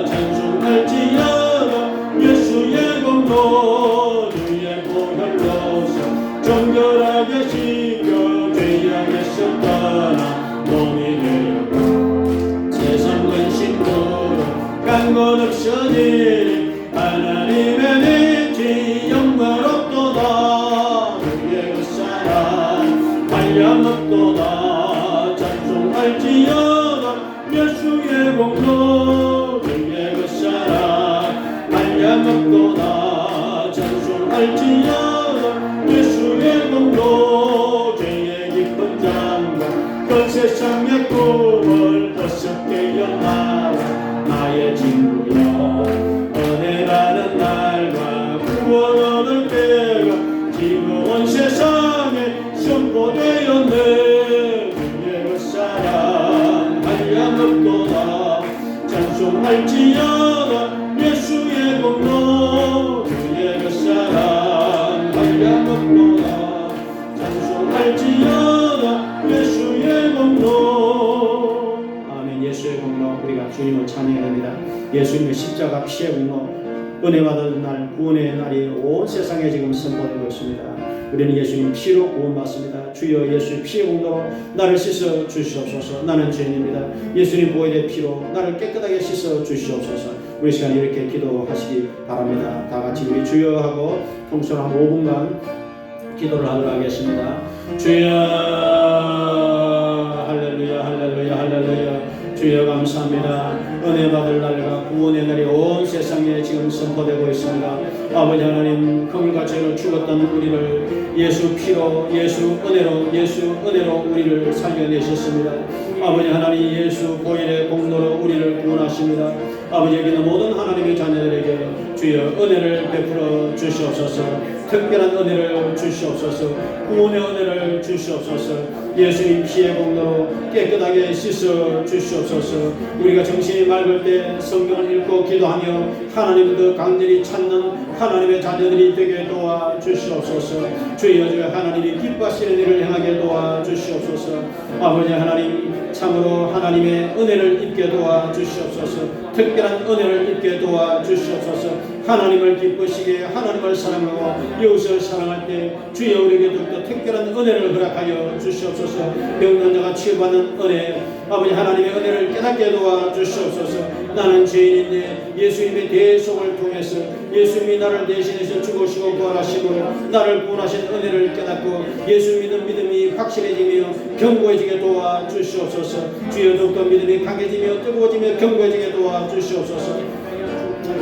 찬송할지어다. 예수의 공로. 주의 보혈로서 정결하게 씻겨 죄악에서 떠나 몸이 되었고 세상 근심으로 강건 없어지니 하나님의 빛이 영광없도다. 주의 그 사랑 한량없도다. 찬송할지어다. 예수의 공로. 주의 그 사랑 한량없도다. 찬송할지어다. 예수의 공로. 죄의 깊은 장막 그 세상의 꿈을 어서 깨어나라. 나의 친구여, 은혜 받은 날과 구원 얻을 때가 지금은 세상에 선포되었네. 주의 그 사랑 한량없도다. 찬송할지어다. 예수의 공로. 주의 그 사랑 한량없도다. 찬송할지어다. 예수의 주님을 찬양합니다. 예수님의 십자가 피의 공로, 은혜 받을 날, 구원의 날이 온 세상에 지금 선포되고 있습니다. 우리는 예수님 피로 구원받습니다. 주여 예수의 피의 공로로 나를 씻어 주시옵소서. 나는 죄인입니다. 예수님 보혈의 피로 나를 깨끗하게 씻어 주시옵소서. 우리 시간 이렇게 기도하시기 바랍니다. 다 같이 우리 주여 하고 통솔 한 5분간 기도를 하도록 하겠습니다. 주여 할렐루야 할렐루야 할렐루야. 주여 감사합니다. 은혜 받을 날과 구원의 날이 온 세상에 지금 선포되고 있습니다. 아버지 하나님, 그물과 죄로 죽었던 우리를 예수 피로, 예수 은혜로 우리를 살려내셨습니다. 아버지 하나님, 예수 보혈의 공로로 우리를 구원하십니다. 아버지, 여기는 모든 하나님의 자녀들에게 주여 은혜를 베풀어 주시옵소서. 특별한 은혜를 주시옵소서. 구원의 은혜를 주시옵소서. 예수님 피의 공로로 깨끗하게 씻어 주시옵소서. 우리가 정신이 맑을 때 성경을 읽고 기도하며 하나님을 더 강렬히 찾는 하나님의 자녀들이 되게 도와 주시옵소서. 주여 하나님이 기뻐하시는 일을 행하게 도와 주시옵소서. 아버지 하나님, 참으로 하나님의 은혜를 입게 도와 주시옵소서. 특별한 은혜를 입게 도와 주시옵소서. 하나님을 기쁘시게, 하나님을 사랑하고 이웃을 사랑할 때 주여 우리에게 더욱더 특별한 은혜를 허락하여 주시옵소서. 병든 자가 치유받는 은혜, 아버지 하나님의 은혜를 깨닫게 도와 주시옵소서. 나는 죄인인데 예수님의 대속을 통해서 예수님이 나를 대신해서 죽으시고 부활하시고 나를 구원하신 은혜를 깨닫고 예수 믿는 믿음이 확실해지며 견고해지게 도와 주시옵소서. 주여 더욱더 믿음이 강해지며 뜨거워지며 견고해지게 도와 주시옵소서.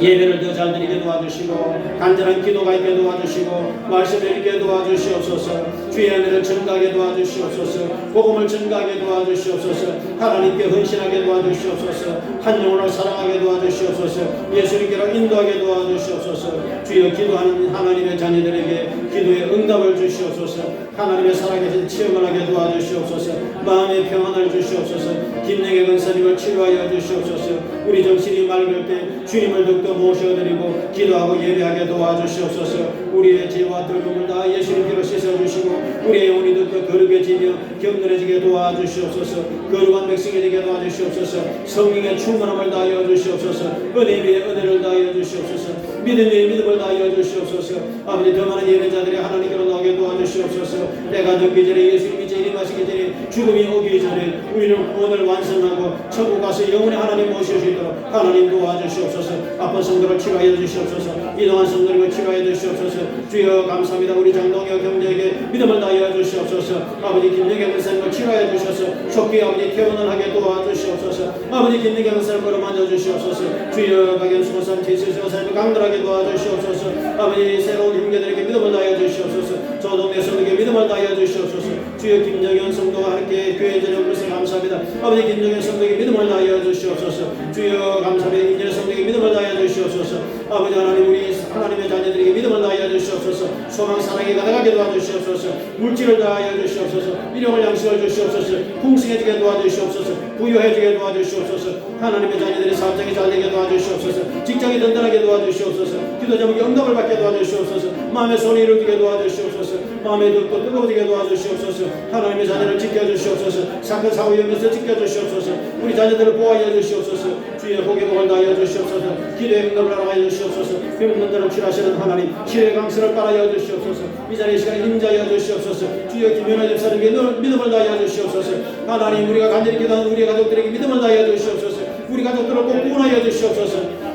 예배를 더 잘 드리게 도와주시고 간절한 기도가 있게 도와주시고 말씀을 읽게 도와주시옵소서. 주의 은혜를 증가하게 도와주시옵소서. 복음을 증가하게 도와주시옵소서. 하나님께 헌신하게 도와주시옵소서. 한 영혼을 사랑하게 도와주시옵소서. 예수님께로 인도하게 도와주시옵소서. 주여 기도하는 하나님의 자녀들에게 기도의 응답을 주시옵소서. 하나님의 살아계신 체험을 하게 도와주시옵소서. 마음의 평안을 주시옵소서. 김영애 권사님을 치료하여 주시옵소서. 우리 정신이 맑을 때 주님을 더욱더 모셔드리고 기도하고 예배하게 도와주시옵소서. 우리의 죄와 덜금을 다 예수님께로 씻어주시고 우리의 영혼이 더욱더 거룩해지며 경건해지게 도와주시옵소서. 거룩한 백성이 되게 도와주시옵소서. 성령의 충만함을 다하여 주시옵소서. 은혜 위에 은혜를 다하여 주시옵소서. 믿음 위에 믿음을 다하여 주시옵소서. 아버지, 더 많은 예배자들이 하나님께로 나오게 도와주시옵소서. 때가 늦기 전에 예수님이 재림하시기 전에 죽음이 오기 전에 우리는 구원을 완성하고 천국 가서 영원히 하나님 모실 수 있도록 하나님 도와주시옵소서. 아픈 성도를 치료하여 주시옵소서. 이동한 성도를 치료하여 주시옵소서. 주여 감사합니다. 우리 장동혁 형제에게 믿음을 다하여 주시옵소서. 아버지 김영애 권사님을 치료하여 주셔서 속히 아버지 퇴원을 하게 도와주시옵소서. 아버지 김영애 권사님을 만져 주시옵소서. 주여 박연수 권사님, 제수수 권사님을 강건하게 도와주시옵소서. 아버지 새로운 형제들에게 믿음을 다하여 주시옵소서. 조동네 성도에게 믿음을 다하여 주시옵소서. 주여 김정현 성도와 함께 교회 전역으로서 감사합니다. 아버지 김정현 성도에게 믿음을 다하여 주시옵소서. 주여 감사합니다. 인재 성도에게 믿음을 다하여 주시옵소서. 아버지 하나님, 우리 하나님의 자녀들에게 믿음을 다하여 주시옵소서. 소망 사랑에 가득하게 도와주시옵소서. 물질을 다하여 주시옵소서. 일용할 양식을 주시옵소서. 풍성해지게 도와주시옵소서. 부유해지게 도와주시옵소서. 하나님의 자녀들의 사업장이 잘되게 도와주시옵소서. 직장이 든든하게 도와주시옵소서. 기도 제목이 응답을 받게 도와주시옵소서. 마음의 손이 이루어지게 도와주시옵소서. 마음에 더 뜨거워지게 도와주시옵소서. 하나님의 자녀를 지켜주시옵소서. 사건 사고 위험에서 지켜주시옵소서. 우리 자녀들을 보호하여 주시옵소서. 주의 복의 복을 다하여 주시옵소서. 기도의 응답을 하여 주시옵소서. 병든 자를 치료하시는 하나님, 치료의 강수를 따라여 주시옵소서. 이 자리의 시간에 임자여 주시옵소서. 주여 김연아 집사님께 늘 믿음을 다하여 주시옵소서. 하나님, 우리가 간절히 기도하는 우리의 가족들에게 믿음을 다하여 주시옵소서. 우리 가족들을 꼭 구원하여 주시옵소서.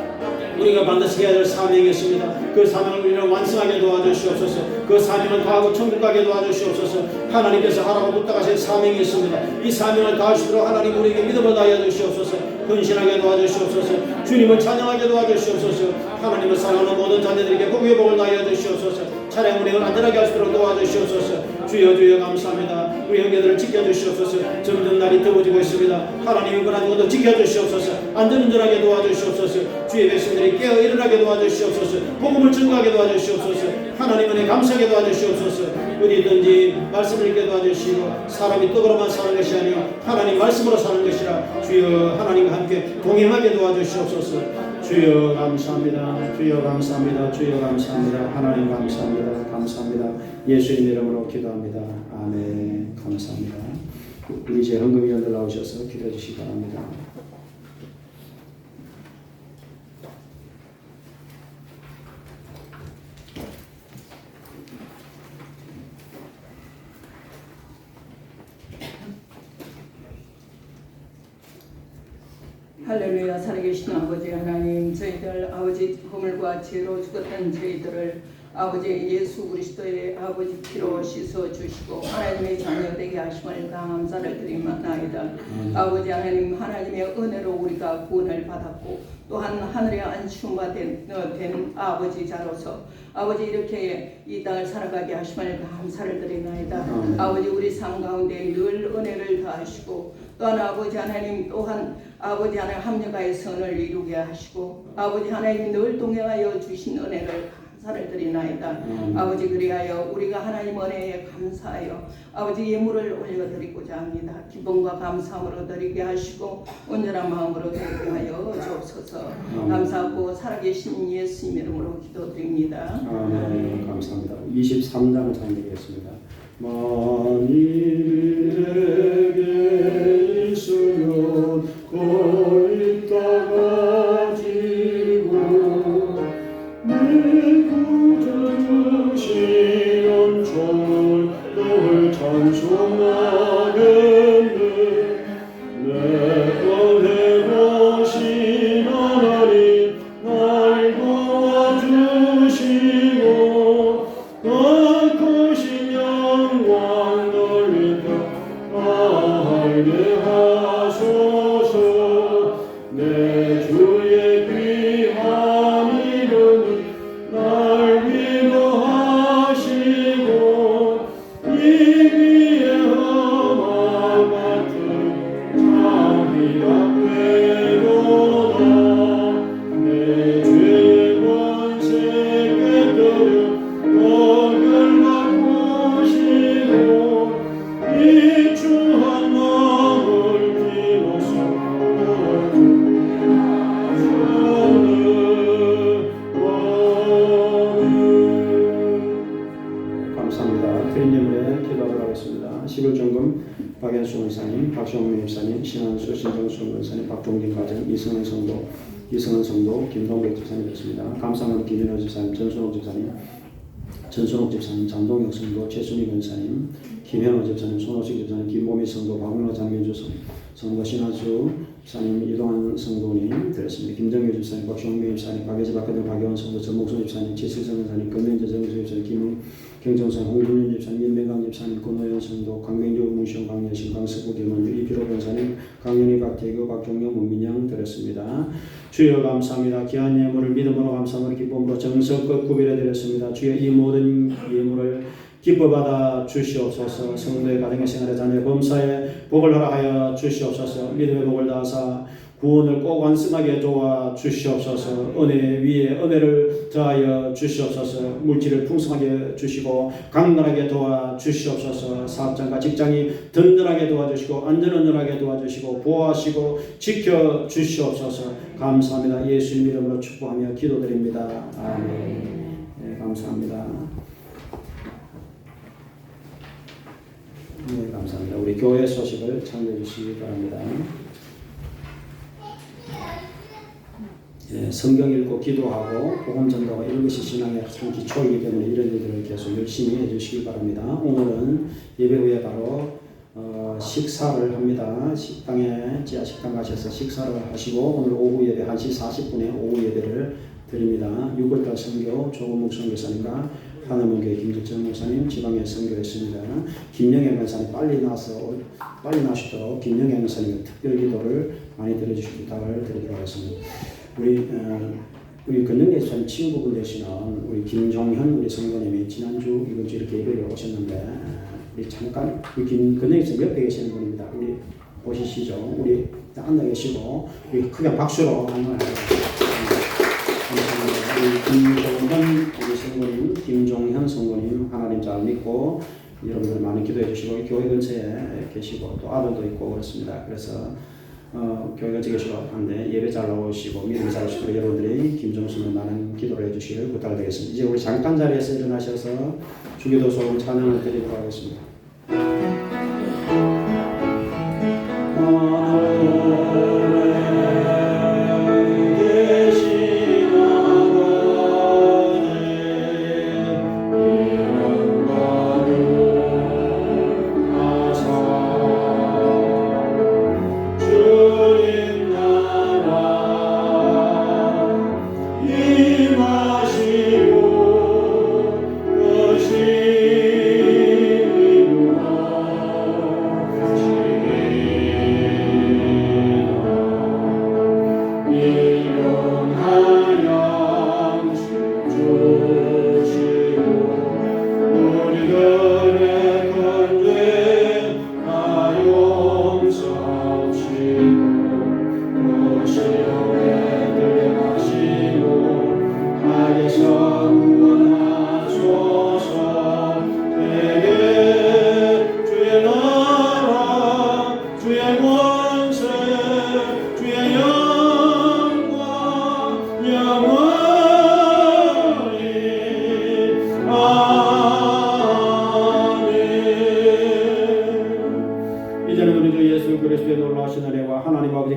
우리가 반드시 해야 될 사명이 있습니다. 그 사명을 우리는 완성하게 도와주시옵소서. 그 사명을 다하고 천국 가게 도와주시옵소서. 하나님께서 하라고 부탁하신 사명이 있습니다. 이 사명을 다하시도록 하나님 우리에게 믿음을 다하여 주시옵소서. 헌신하게 도와주시옵소서. 주님을 찬양하게 도와주시옵소서. 하나님을 사랑하는 모든 자녀들에게 복의 복을 다하여 주시옵소서. 차량 운행을 안전하게 하시도록 도와주시옵소서. 주여 감사합니다. 우리 형제들을 지켜주시옵소서. 점점 날이 더워지고 있습니다. 하나님이 그나저도 지켜주시옵소서. 안전운전하게 도와주시옵소서. 주의 백성들이 깨어 일어나게 도와주시옵소서. 복음을 증거하게 도와주시옵소서. 하나님 은혜 감사하게 도와주시옵소서. 어디든지 말씀을 읽게 도와주시고 사람이 떡으로만 사는 것이 아니라 하나님 말씀으로 사는 것이라 주여 하나님과 함께 동행하게 도와주시옵소서. 주여 감사합니다. 주여 감사합니다. 주여 감사합니다. 하나님 감사합니다. 감사합니다. 예수님 이름으로 기도합니다. 아멘. 감사합니다. 우리 제 헌금위원들 나오셔서 기도해 주시기 바랍니다. 할렐루야. 살아계신 아버지 하나님, 저희들 아버지 허물과 죄로 죽었던 저희들을 아버지 예수 그리스도의 아버지 피로 씻어 주시고 하나님의 자녀 되게 하심을 감사를 드리나이다. 아버지 하나님, 하나님의 은혜로 우리가 구원을 받았고 또한 하늘의 안수마 된 아버지자로서 아버지 이렇게 이 땅을 살아가게 하심을 감사를 드리나이다. 아버지 우리 삶 가운데 늘 은혜를 더하시고 또한 아버지 하나님 또한 아버지 하나님 합력하여 선을 이루게 하시고 아버지 하나님 늘 동행하여 주신 은혜를 감사를 드리나이다. 아버지 그리하여 우리가 하나님 은혜에 감사하여 아버지 예물을 올려드리고자 합니다. 기쁨과 감사함으로 드리게 하시고 온전한 마음으로 드리게 하여 주옵소서. 감사하고 살아계신 예수님 이름으로 기도드립니다. 아멘. 감사합니다. 23장을 찬양드리겠습니다. 만일에게 있으면 거기다 가지고 내 구주 주신 은총을 늘 찬송하겠네. 내가 해보신 하나님 날 도와주시고 나 크신 영광 돌리며 알게 하소서. 내 주의 귀한 이름이 날 위로하시고 이 위에 험한 같은 자비가 되도다. 내 죄의 권세 깨뜨려 벌을 바꾸시고 이 주한 마음을 비로소 감사합니다. 드린 예물에 기도하도록 하겠습니다. 11정금 박연수 원사님, 박정민 집사님, 신한수 신정수 원사님, 박종진 가정, 이승은 성도, 김동백 집사님이었습니다. 감사하는 김현호 집사님, 전순옥 집사님, 장동혁 성도, 최순희 원사님, 김현호 집사님, 손호식 집사님, 김보미 성도, 박문호 장민주 성도, 신한수 집사님, 이동환 성도님 되었습니다. 김정규 집사님, 박정민 집사님, 박예지 박하등 박예원 성도, 전목수 집사님, 최실성 집사님, 금명재 정수 집사님, 김경선 홍준현 집사님, 임명강 집사님, 권호연 성도, 강명주 문시영 강여신 강서구 김원주 이필호 변사님, 강연희 박태규 박종영 문민영 드렸습니다. 주여 감사합니다. 귀한 예물을 믿음으로 감사함으로 기쁨으로 정성껏 구별해 드렸습니다. 주여 이 모든 예물을 기뻐 받아 주시옵소서. 성도의 가정의 생활의 자녀의 범사에 복을 허락하여 주시옵소서. 믿음의 복을 다하사 구원을 꼭 완성하게 도와 주시옵소서. 은혜 위에 은혜를 더하여 주시옵소서. 물질을 풍성하게 주시고 강건하게 도와 주시옵소서. 사업장과 직장이 든든하게 도와주시고 안전운전하게 도와주시고 보호하시고 지켜 주시옵소서. 감사합니다. 예수님 이름으로 축복하며 기도드립니다. 아멘. 네, 감사합니다. 네, 감사합니다. 우리 교회 소식을 참여해 주시기 바랍니다. 예, 성경 읽고 기도하고 복음 전도가 이런 것이 신앙의 참 기초이기 때문에 이런 일들을 계속 열심히 해주시기 바랍니다. 오늘은 예배 후에 바로 식사를 합니다. 식당에 지하 식당 가셔서 식사를 하시고 오늘 오후 예배 1시 40분에 오후 예배를 드립니다. 6월달 선교 조금묵 선교사님과 하나문교회 김길정 목사님 지방에 선교했습니다. 김영애 목사님 빨리 나시도록 김영애 목사님 특별 기도를 많이 들어주시기 부탁을 드리도록 하겠습니다. 우리 근영예수님 친구분 되시는 우리 김종현 우리 성도님이 지난주 이번 주 이렇게 예배를 오셨는데 우리 잠깐 우리 근영예수님 옆에 계시는 분입니다. 우리 보시시죠. 우리 앉아 계시고 우리 크게 박수로 김종현 우리 성도님, 김종현 성도님 하나님 잘 믿고 여러분들 많이 기도해 주시고 교회 근처에 계시고 또 아들도 있고 그렇습니다. 그래서 교회 근처에 계시고 한데 예배 잘 나오시고 믿음 잘 하시고 여러분들이 김종수는 많은 기도를 해주시길 부탁드리겠습니다. 이제 우리 잠깐 자리에서 일어나셔서 주기도 소금 찬양을 드리도록 하겠습니다. 주님 나라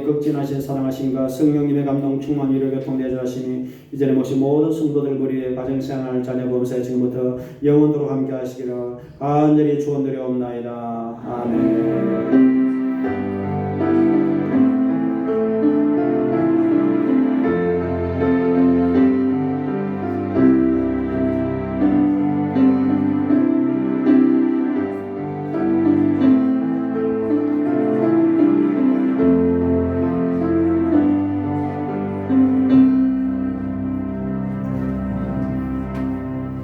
아버지 극진하신 사랑하심과 성령님의 감동 충만 위로 교통되어 하시니 이제는 모신 모든 성도들 우리의 가정생활 자녀 범사에 지금부터 영원토록 함께 하시기를 간절히 축원드리옵나이다. 아멘.